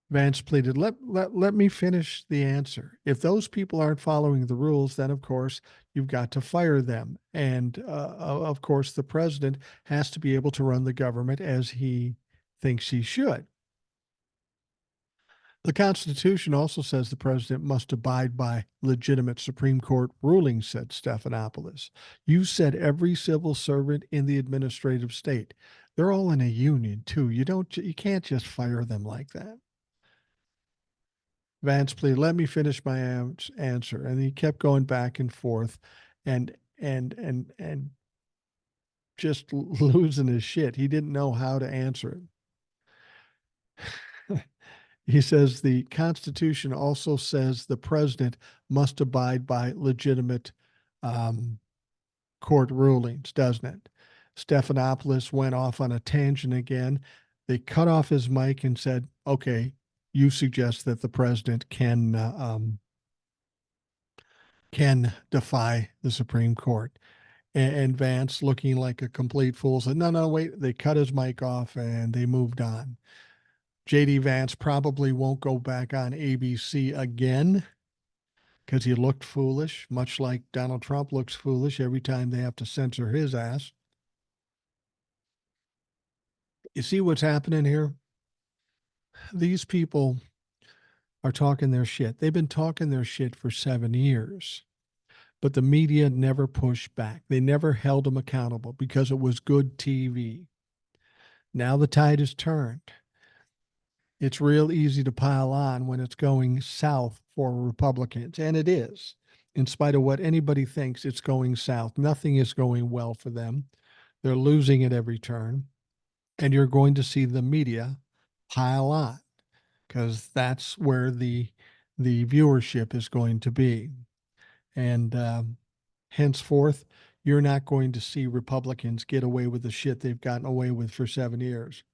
Vance pleaded, let me finish the answer. If those people aren't following the rules, then of course you've got to fire them. And of course, the president has to be able to run the government as he thinks he should. The Constitution also says the president must abide by legitimate Supreme Court rulings, said Stephanopoulos. You said every civil servant in the administrative state. They're all in a union too. You can't just fire them like that. Vance pleaded, let me finish my answer. And he kept going back and forth and just losing his shit. He didn't know how to answer it. He says the Constitution also says the president must abide by legitimate court rulings, doesn't it? Stephanopoulos went off on a tangent again. They cut off his mic and said, okay, you suggest that the president can defy the Supreme Court. And Vance, looking like a complete fool, said, no, no, wait. They cut his mic off and they moved on. J.D. Vance probably won't go back on ABC again because he looked foolish, much like Donald Trump looks foolish every time they have to censor his ass. You see what's happening here? These people are talking their shit. They've been talking their shit for 7 years, but the media never pushed back. They never held them accountable because it was good TV. Now the tide has turned. It's real easy to pile on when it's going south for Republicans, and it is. In spite of what anybody thinks, it's going south. Nothing is going well for them. They're losing at every turn, and you're going to see the media pile on because that's where the viewership is going to be. And henceforth, you're not going to see Republicans get away with the shit they've gotten away with for 7 years.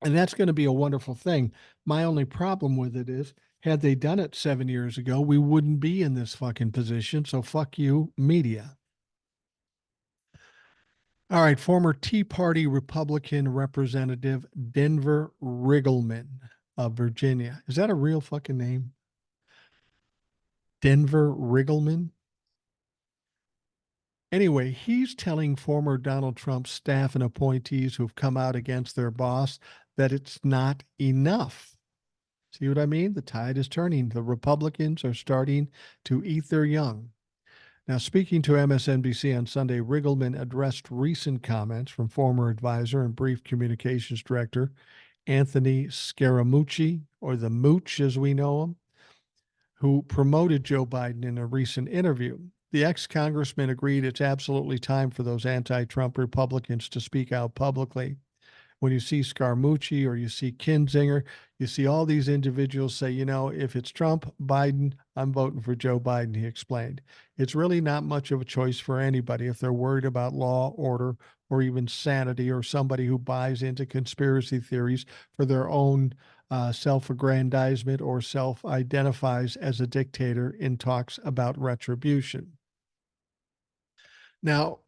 And that's going to be a wonderful thing. My only problem with it is Had they done it 7 years ago, we wouldn't be in this fucking position. So fuck you, media. All right, former Tea Party Republican Representative Denver Riggleman of Virginia. Is that a real fucking name? Denver Riggleman? Anyway, he's telling former Donald Trump staff and appointees who've come out against their boss that it's not enough. See what I mean? The tide is turning. The Republicans are starting to eat their young. Now, speaking to MSNBC on Sunday, Riggleman addressed recent comments from former advisor and brief communications director Anthony Scaramucci, or the Mooch as we know him, who promoted Joe Biden in a recent interview. The ex-congressman agreed it's absolutely time for those anti-Trump Republicans to speak out publicly. When you see Scaramucci or you see Kinzinger, you see all these individuals say, if it's Trump, Biden, I'm voting for Joe Biden, he explained. It's really not much of a choice for anybody if they're worried about law, order, or even sanity, or somebody who buys into conspiracy theories for their own self-aggrandizement or self-identifies as a dictator in talks about retribution. Now,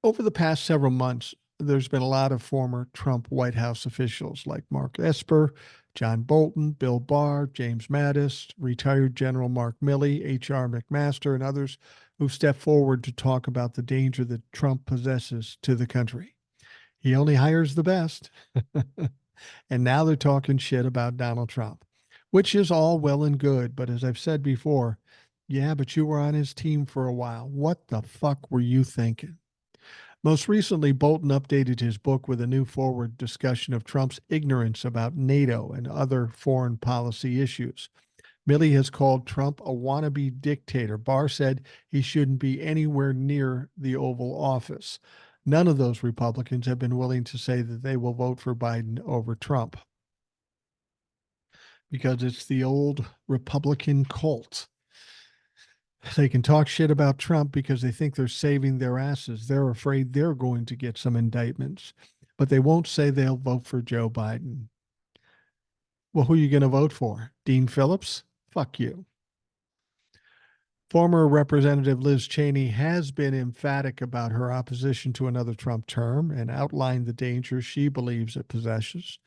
over the past several months, there's been a lot of former Trump White House officials like Mark Esper, John Bolton, Bill Barr, James Mattis, retired General Mark Milley, H.R. McMaster, and others who've stepped forward to talk about the danger that Trump possesses to the country. He only hires the best. And now they're talking shit about Donald Trump, which is all well and good. But as I've said before, yeah, but you were on his team for a while. What the fuck were you thinking? Most recently, Bolton updated his book with a new forward discussion of Trump's ignorance about NATO and other foreign policy issues. Milley has called Trump a wannabe dictator. Barr said he shouldn't be anywhere near the Oval Office. None of those Republicans have been willing to say that they will vote for Biden over Trump because it's the old Republican cult. They can talk shit about Trump because they think they're saving their asses. They're afraid they're going to get some indictments, but they won't say they'll vote for Joe Biden. Well, who are you going to vote for? Dean Phillips? Fuck you. Former Representative Liz Cheney has been emphatic about her opposition to another Trump term and outlined the dangers she believes it possesses.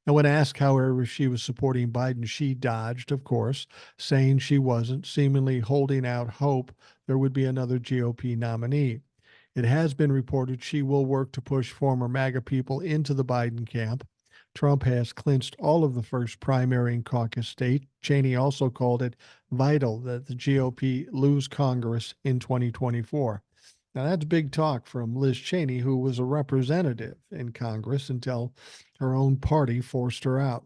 And when asked, however, if she was supporting Biden, she dodged, of course, saying she wasn't, seemingly holding out hope there would be another GOP nominee. It has been reported she will work to push former MAGA people into the Biden camp. Trump has clinched all of the first primary and caucus states. Cheney also called it vital that the GOP lose Congress in 2024. Now, that's big talk from Liz Cheney, who was a representative in Congress until her own party forced her out.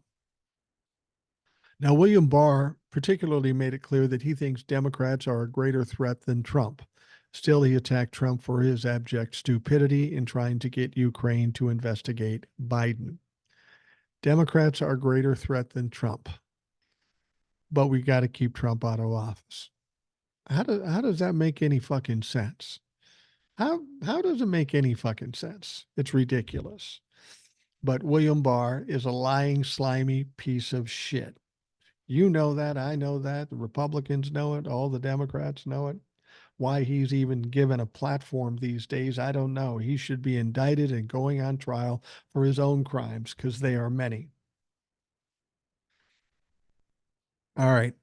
Now, William Barr particularly made it clear that he thinks Democrats are a greater threat than Trump. Still, he attacked Trump for his abject stupidity in trying to get Ukraine to investigate Biden. Democrats are a greater threat than Trump, but we got to keep Trump out of office. How does that make any fucking sense? How does it make any fucking sense? It's ridiculous. But William Barr is a lying, slimy piece of shit. You know that. I know that. The Republicans know it. All the Democrats know it. Why he's even given a platform these days, I don't know. He should be indicted and going on trial for his own crimes because they are many. All right.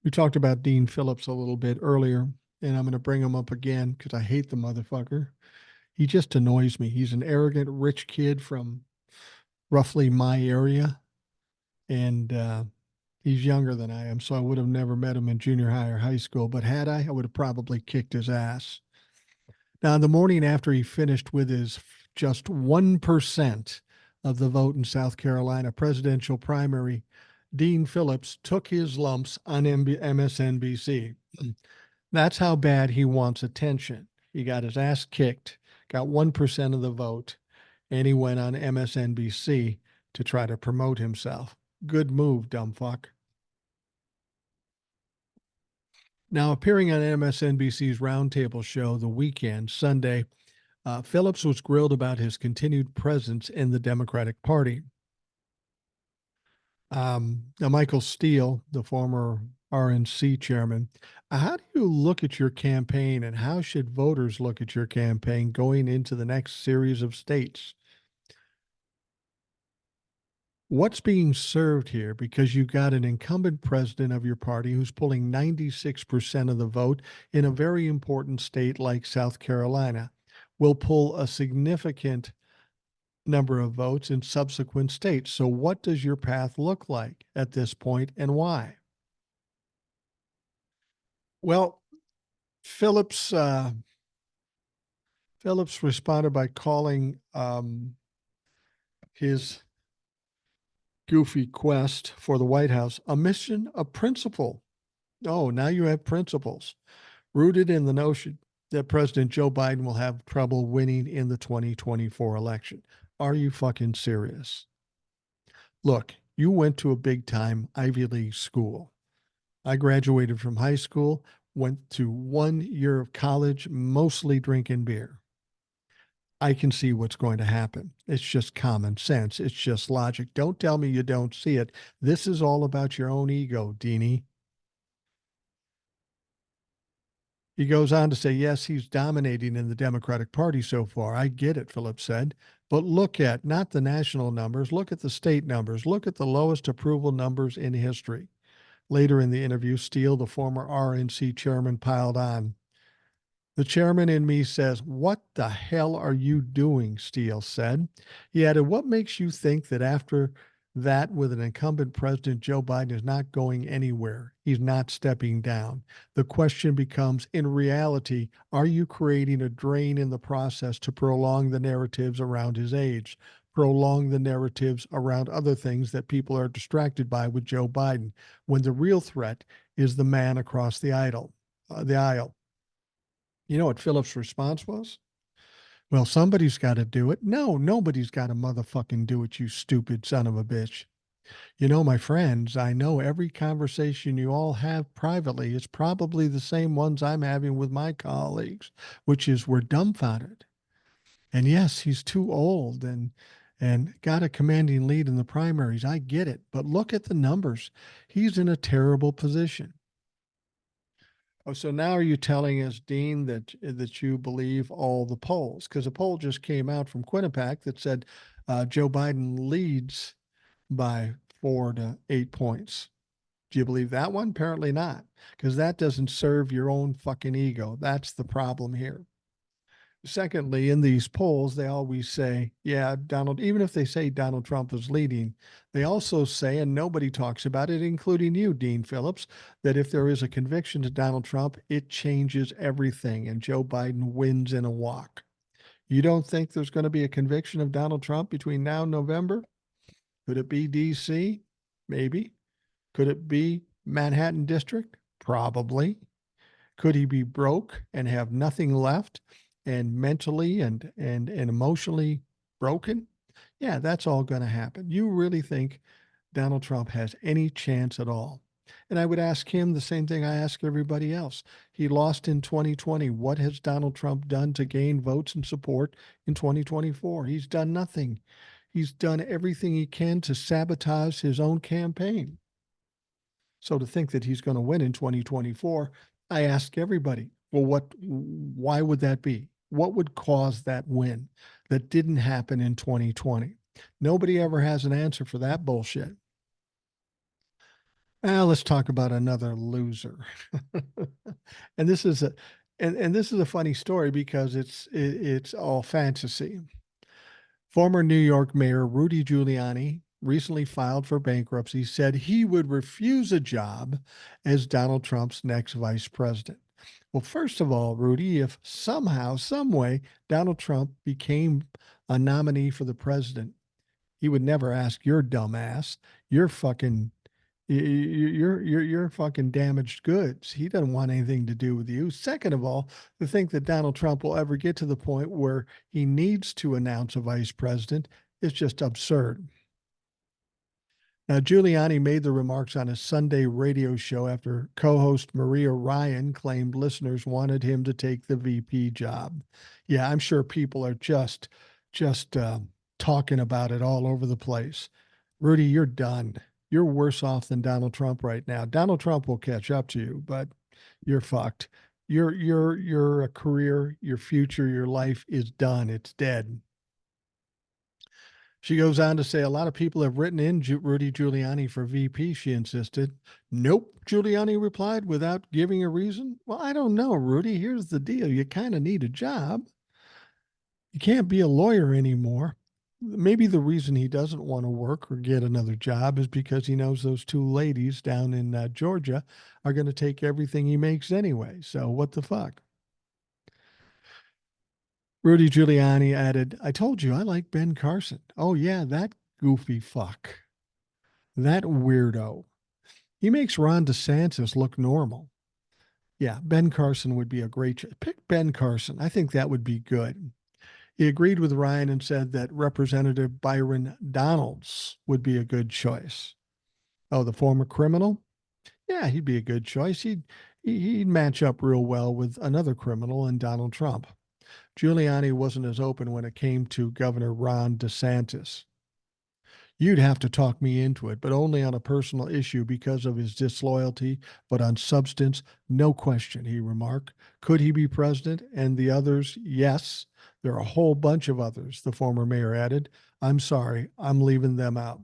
We talked about Dean Phillips a little bit earlier, and I'm going to bring him up again because I hate the motherfucker. He just annoys me. He's an arrogant, rich kid from roughly my area, and he's younger than I am, so I would have never met him in junior high or high school. But had I would have probably kicked his ass. Now, the morning after he finished with his just 1% of the vote in South Carolina presidential primary, Dean Phillips took his lumps on MSNBC. That's how bad he wants attention. He got his ass kicked, got 1% of the vote, and he went on MSNBC to try to promote himself. Good move, dumb fuck. Now, appearing on MSNBC's Roundtable show The Weekend Sunday, Phillips was grilled about his continued presence in the Democratic Party. Now, Michael Steele, the former RNC chairman, how do you look at your campaign and how should voters look at your campaign going into the next series of states? What's being served here? Because you got an incumbent president of your party who's pulling 96% of the vote in a very important state like South Carolina, will pull a significant number of votes in subsequent states. So, what does your path look like at this point and why? Well, Phillips Phillips responded by calling his goofy quest for the White House a mission of principle. Oh, now you have principles rooted in the notion that President Joe Biden will have trouble winning in the 2024 election. Are you fucking serious? Look, you went to a big time Ivy League school. I graduated from high school, went to 1 year of college, mostly drinking beer. I can see what's going to happen. It's just common sense. It's just logic. Don't tell me you don't see it. This is all about your own ego, Deanie. He goes on to say, yes, he's dominating in the Democratic Party so far. I get it, Phillips said. But look at not the national numbers, look at the state numbers, look at the lowest approval numbers in history. Later in the interview, Steele, the former RNC chairman, piled on. The chairman in me says, what the hell are you doing? Steele said. He added, what makes you think that after that, with an incumbent president, Joe Biden is not going anywhere? He's not stepping down. The question becomes, in reality, are you creating a drain in the process to prolong the narratives around his age? Prolong the narratives around other things that people are distracted by with Joe Biden, when the real threat is the man across the aisle. You know what Phillips' response was? Well, somebody's got to do it. No, nobody's got to motherfucking do it, you stupid son of a bitch. You know, my friends, I know every conversation you all have privately is probably the same ones I'm having with my colleagues, which is we're dumbfounded. And yes, he's too old and got a commanding lead in the primaries. I get it, but look at the numbers. He's in a terrible position. Oh, so now are you telling us, Dean, that you believe all the polls? Because a poll just came out from Quinnipiac that said Joe Biden leads by 4 to 8 points. Do you believe that one? Apparently not, because that doesn't serve your own fucking ego. That's the problem here. Secondly, in these polls, they always say, yeah, Donald, even if they say Donald Trump is leading, they also say, and nobody talks about it, including you, Dean Phillips, that if there is a conviction to Donald Trump, it changes everything and Joe Biden wins in a walk. You don't think there's going to be a conviction of Donald Trump between now and November? Could it be DC? Maybe. Could it be Manhattan District? Probably. Could he be broke and have nothing left and mentally and emotionally broken? Yeah, that's all going to happen. You really think Donald Trump has any chance at all? And I would ask him the same thing I ask everybody else. He lost in 2020. What has Donald Trump done to gain votes and support in 2024? He's done nothing. He's done everything he can to sabotage his own campaign. So to think that he's going to win in 2024, I ask everybody, well, why would that be? What would cause that win that didn't happen in 2020? Nobody ever has an answer for that bullshit. Let's talk about another loser. and this is a and this is a funny story because it's all fantasy. Former New York Mayor Rudy Giuliani recently filed for bankruptcy, said he would refuse a job as Donald Trump's next vice president. Well, first of all, Rudy, if somehow, some way, Donald Trump became a nominee for the president, he would never ask your dumb ass. You're fucking you're fucking damaged goods. He doesn't want anything to do with you. Second of all, to think that Donald Trump will ever get to the point where he needs to announce a vice president is just absurd. Now, Giuliani made the remarks on his Sunday radio show after co-host Maria Ryan claimed listeners wanted him to take the VP job. Yeah, I'm sure people are just talking about it all over the place. Rudy, you're done. You're worse off than Donald Trump right now. Donald Trump will catch up to you, but you're fucked. Your career, your future, your life is done. It's dead. She goes on to say a lot of people have written in Rudy Giuliani for VP, she insisted. Nope, Giuliani replied without giving a reason. Well, I don't know, Rudy. Here's the deal. You kind of need a job. You can't be a lawyer anymore. Maybe the reason he doesn't want to work or get another job is because he knows those two ladies down in Georgia are going to take everything he makes anyway. So what the fuck? Rudy Giuliani added, I told you I like Ben Carson. Oh, yeah, that goofy fuck. That weirdo. He makes Ron DeSantis look normal. Yeah, Ben Carson would be a great pick. Ben Carson. I think that would be good. He agreed with Ryan and said that Representative Byron Donalds would be a good choice. Oh, the former criminal? Yeah, he'd be a good choice. He'd match up real well with another criminal and Donald Trump. Giuliani wasn't as open when it came to Governor Ron DeSantis. You'd have to talk me into it, but only on a personal issue because of his disloyalty, but on substance, no question, he remarked. Could he be president? And the others, yes. There are a whole bunch of others, the former mayor added. I'm sorry, I'm leaving them out.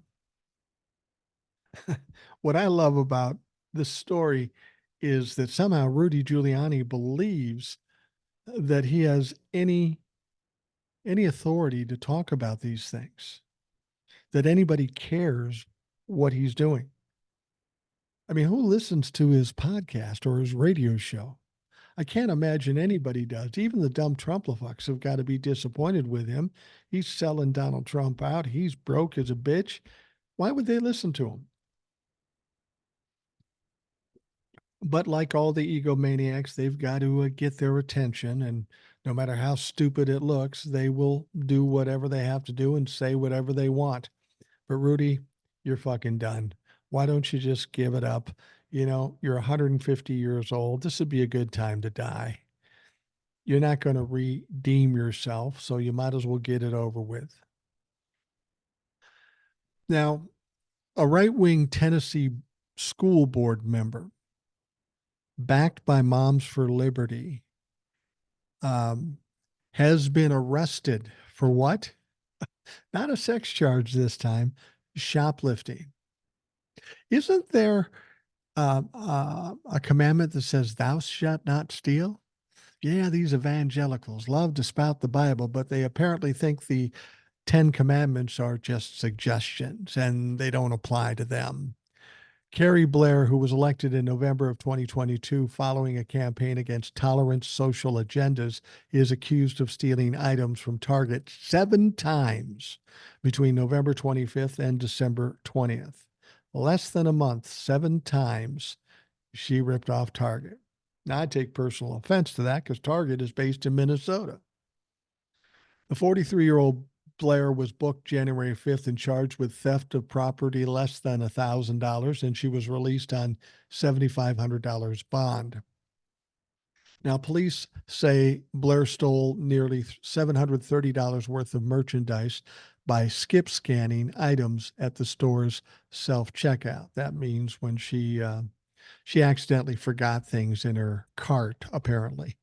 What I love about this story is that somehow Rudy Giuliani believes that he has any authority to talk about these things, that anybody cares what he's doing. I mean, who listens to his podcast or his radio show? I can't imagine anybody does. Even the dumb Trumplafucks have got to be disappointed with him. He's selling Donald Trump out. He's broke as a bitch. Why would they listen to him? But like all the egomaniacs, they've got to get their attention. And no matter how stupid it looks, they will do whatever they have to do and say whatever they want. But Rudy, you're fucking done. Why don't you just give it up? You know, you're 150 years old. This would be a good time to die. You're not going to redeem yourself, so you might as well get it over with. Now, a right wing Tennessee school board member, backed by Moms for Liberty, um, has been arrested for what? Not a sex charge this time, shoplifting. Isn't there a commandment that says, Thou shalt not steal? Yeah, these evangelicals love to spout the Bible, but they apparently think the Ten Commandments are just suggestions and they don't apply to them. Carrie Blair, who was elected in November of 2022 following a campaign against tolerant social agendas, is accused of stealing items from Target 7 times between November 25th and December 20th. Less than a month, 7 times she ripped off Target. Now, I take personal offense to that because Target is based in Minnesota. The 43-year-old Blair was booked January 5th and charged with theft of property less than $1,000, and she was released on $7,500 bond. Now, police say Blair stole nearly $730 worth of merchandise by skip scanning items at the store's self-checkout. That means when she accidentally forgot things in her cart, apparently,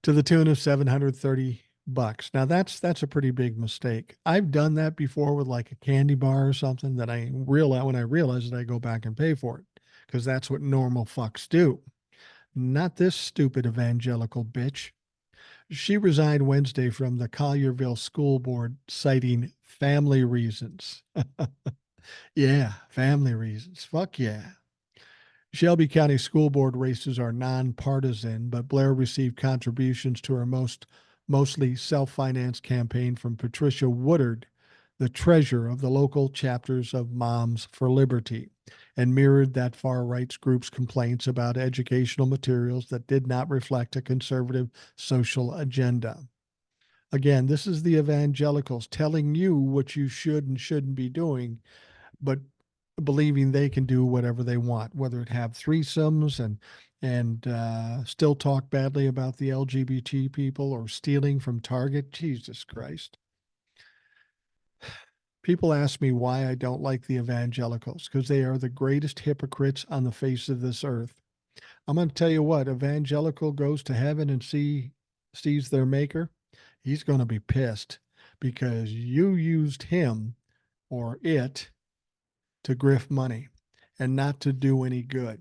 to the tune of 730 bucks. Now that's a pretty big mistake. I've done that before with like a candy bar or something that I realize when I realize that I go back and pay for it because that's what normal fucks do. Not this stupid evangelical bitch. She resigned Wednesday from the Collierville School Board citing family reasons. Yeah, family reasons. Fuck yeah. Shelby County School Board races are nonpartisan, but Blair received contributions to her mostly self-financed campaign from Patricia Woodard, the treasurer of the local chapters of Moms for Liberty, and mirrored that far right group's complaints about educational materials that did not reflect a conservative social agenda. Again, this is the evangelicals telling you what you should and shouldn't be doing, but believing they can do whatever they want, whether it have threesomes and still talk badly about the LGBT people or stealing from Target. Jesus Christ. People ask me why I don't like the evangelicals because they are the greatest hypocrites on the face of this earth. I'm going to tell you what, evangelical goes to heaven and sees their maker, he's going to be pissed because you used him or it to grift money and not to do any good.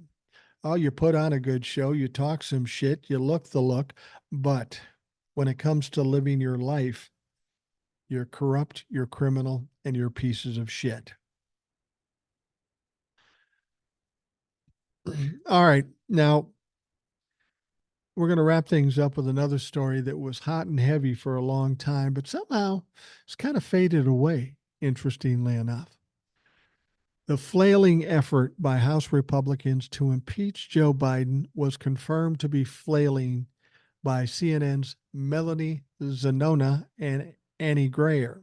Oh, you put on a good show, you talk some shit, you look the look, but when it comes to living your life, you're corrupt, you're criminal, and you're pieces of shit. All right. Now, we're going to wrap things up with another story that was hot and heavy for a long time, but somehow it's kind of faded away, interestingly enough. The flailing effort by House Republicans to impeach Joe Biden was confirmed to be flailing by CNN's Melanie Zanona and Annie Grayer.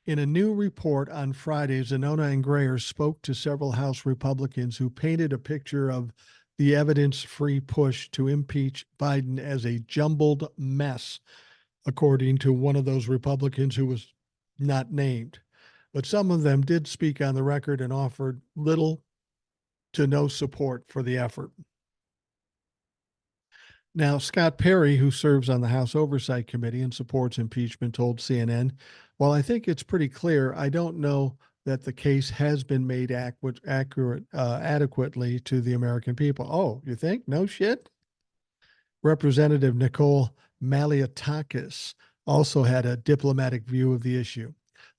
In a new report on Friday, Zanona and Grayer spoke to several House Republicans who painted a picture of the evidence free push to impeach Biden as a jumbled mess, according to one of those Republicans who was not named. But some of them did speak on the record and offered little to no support for the effort. Now, Scott Perry, who serves on the House Oversight Committee and supports impeachment, told CNN, "While I think it's pretty clear, I don't know that the case has been made adequately to the American people." Oh, you think? No shit? Representative Nicole Malliotakis also had a diplomatic view of the issue.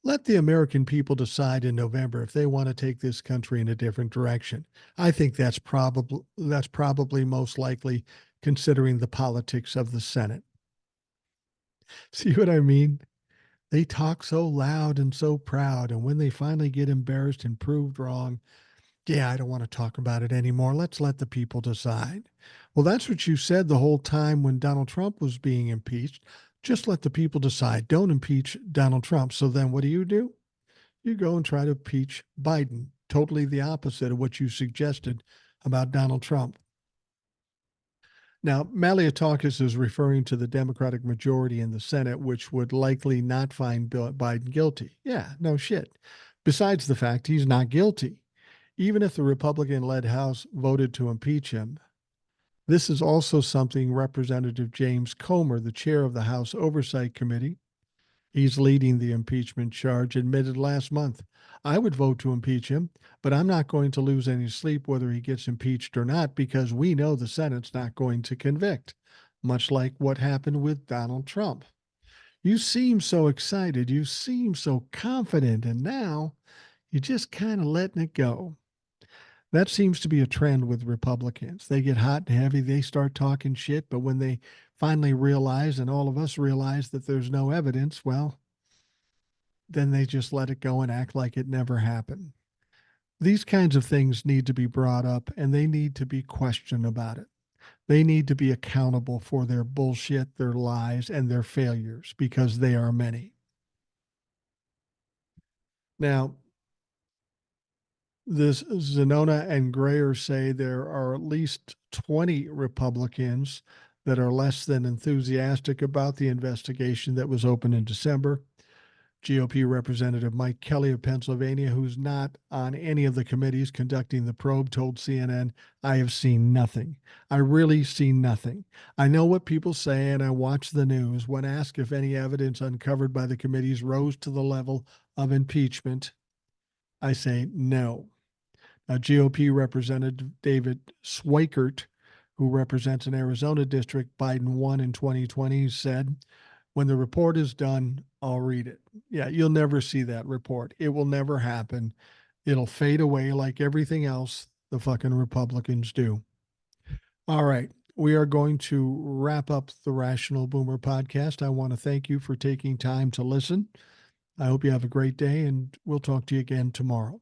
Let the American people decide in November if they want to take this country in a different direction. I think that's probably most likely considering the politics of the Senate. See what I mean? They talk so loud and so proud, and when they finally get embarrassed and proved wrong, yeah, I don't want to talk about it anymore. Let's let the people decide. Well, that's what you said the whole time when Donald Trump was being impeached. Just let the people decide. Don't impeach Donald Trump. So then what do? You go and try to impeach Biden. Totally the opposite of what you suggested about Donald Trump. Now, Malliotakis is referring to the Democratic majority in the Senate, which would likely not find Biden guilty. Yeah, no shit. Besides the fact he's not guilty. Even if the Republican led House voted to impeach him, this is also something Representative James Comer, the chair of the House Oversight Committee, he's leading the impeachment charge, admitted last month. I would vote to impeach him, but I'm not going to lose any sleep whether he gets impeached or not because we know the Senate's not going to convict, much like what happened with Donald Trump. You seem so excited. You seem so confident, and now you're just kind of letting it go. That seems to be a trend with Republicans. They get hot and heavy, they start talking shit, but when they finally realize, and all of us realize, that there's no evidence, well, then they just let it go and act like it never happened. These kinds of things need to be brought up and they need to be questioned about it. They need to be accountable for their bullshit, their lies, and their failures because they are many. Now, this Zenona and Grayer say there are at least 20 Republicans that are less than enthusiastic about the investigation that was opened in December. GOP Representative Mike Kelly of Pennsylvania, who's not on any of the committees conducting the probe, told CNN, "I have seen nothing. I really see nothing. I know what people say and I watch the news. When asked if any evidence uncovered by the committees rose to the level of impeachment, I say no." GOP Representative David Swikert, who represents an Arizona district Biden won in 2020, said, "When the report is done, I'll read it." Yeah, you'll never see that report. It will never happen. It'll fade away like everything else the fucking Republicans do. All right. We are going to wrap up the Rational Boomer podcast. I want to thank you for taking time to listen. I hope you have a great day, and we'll talk to you again tomorrow.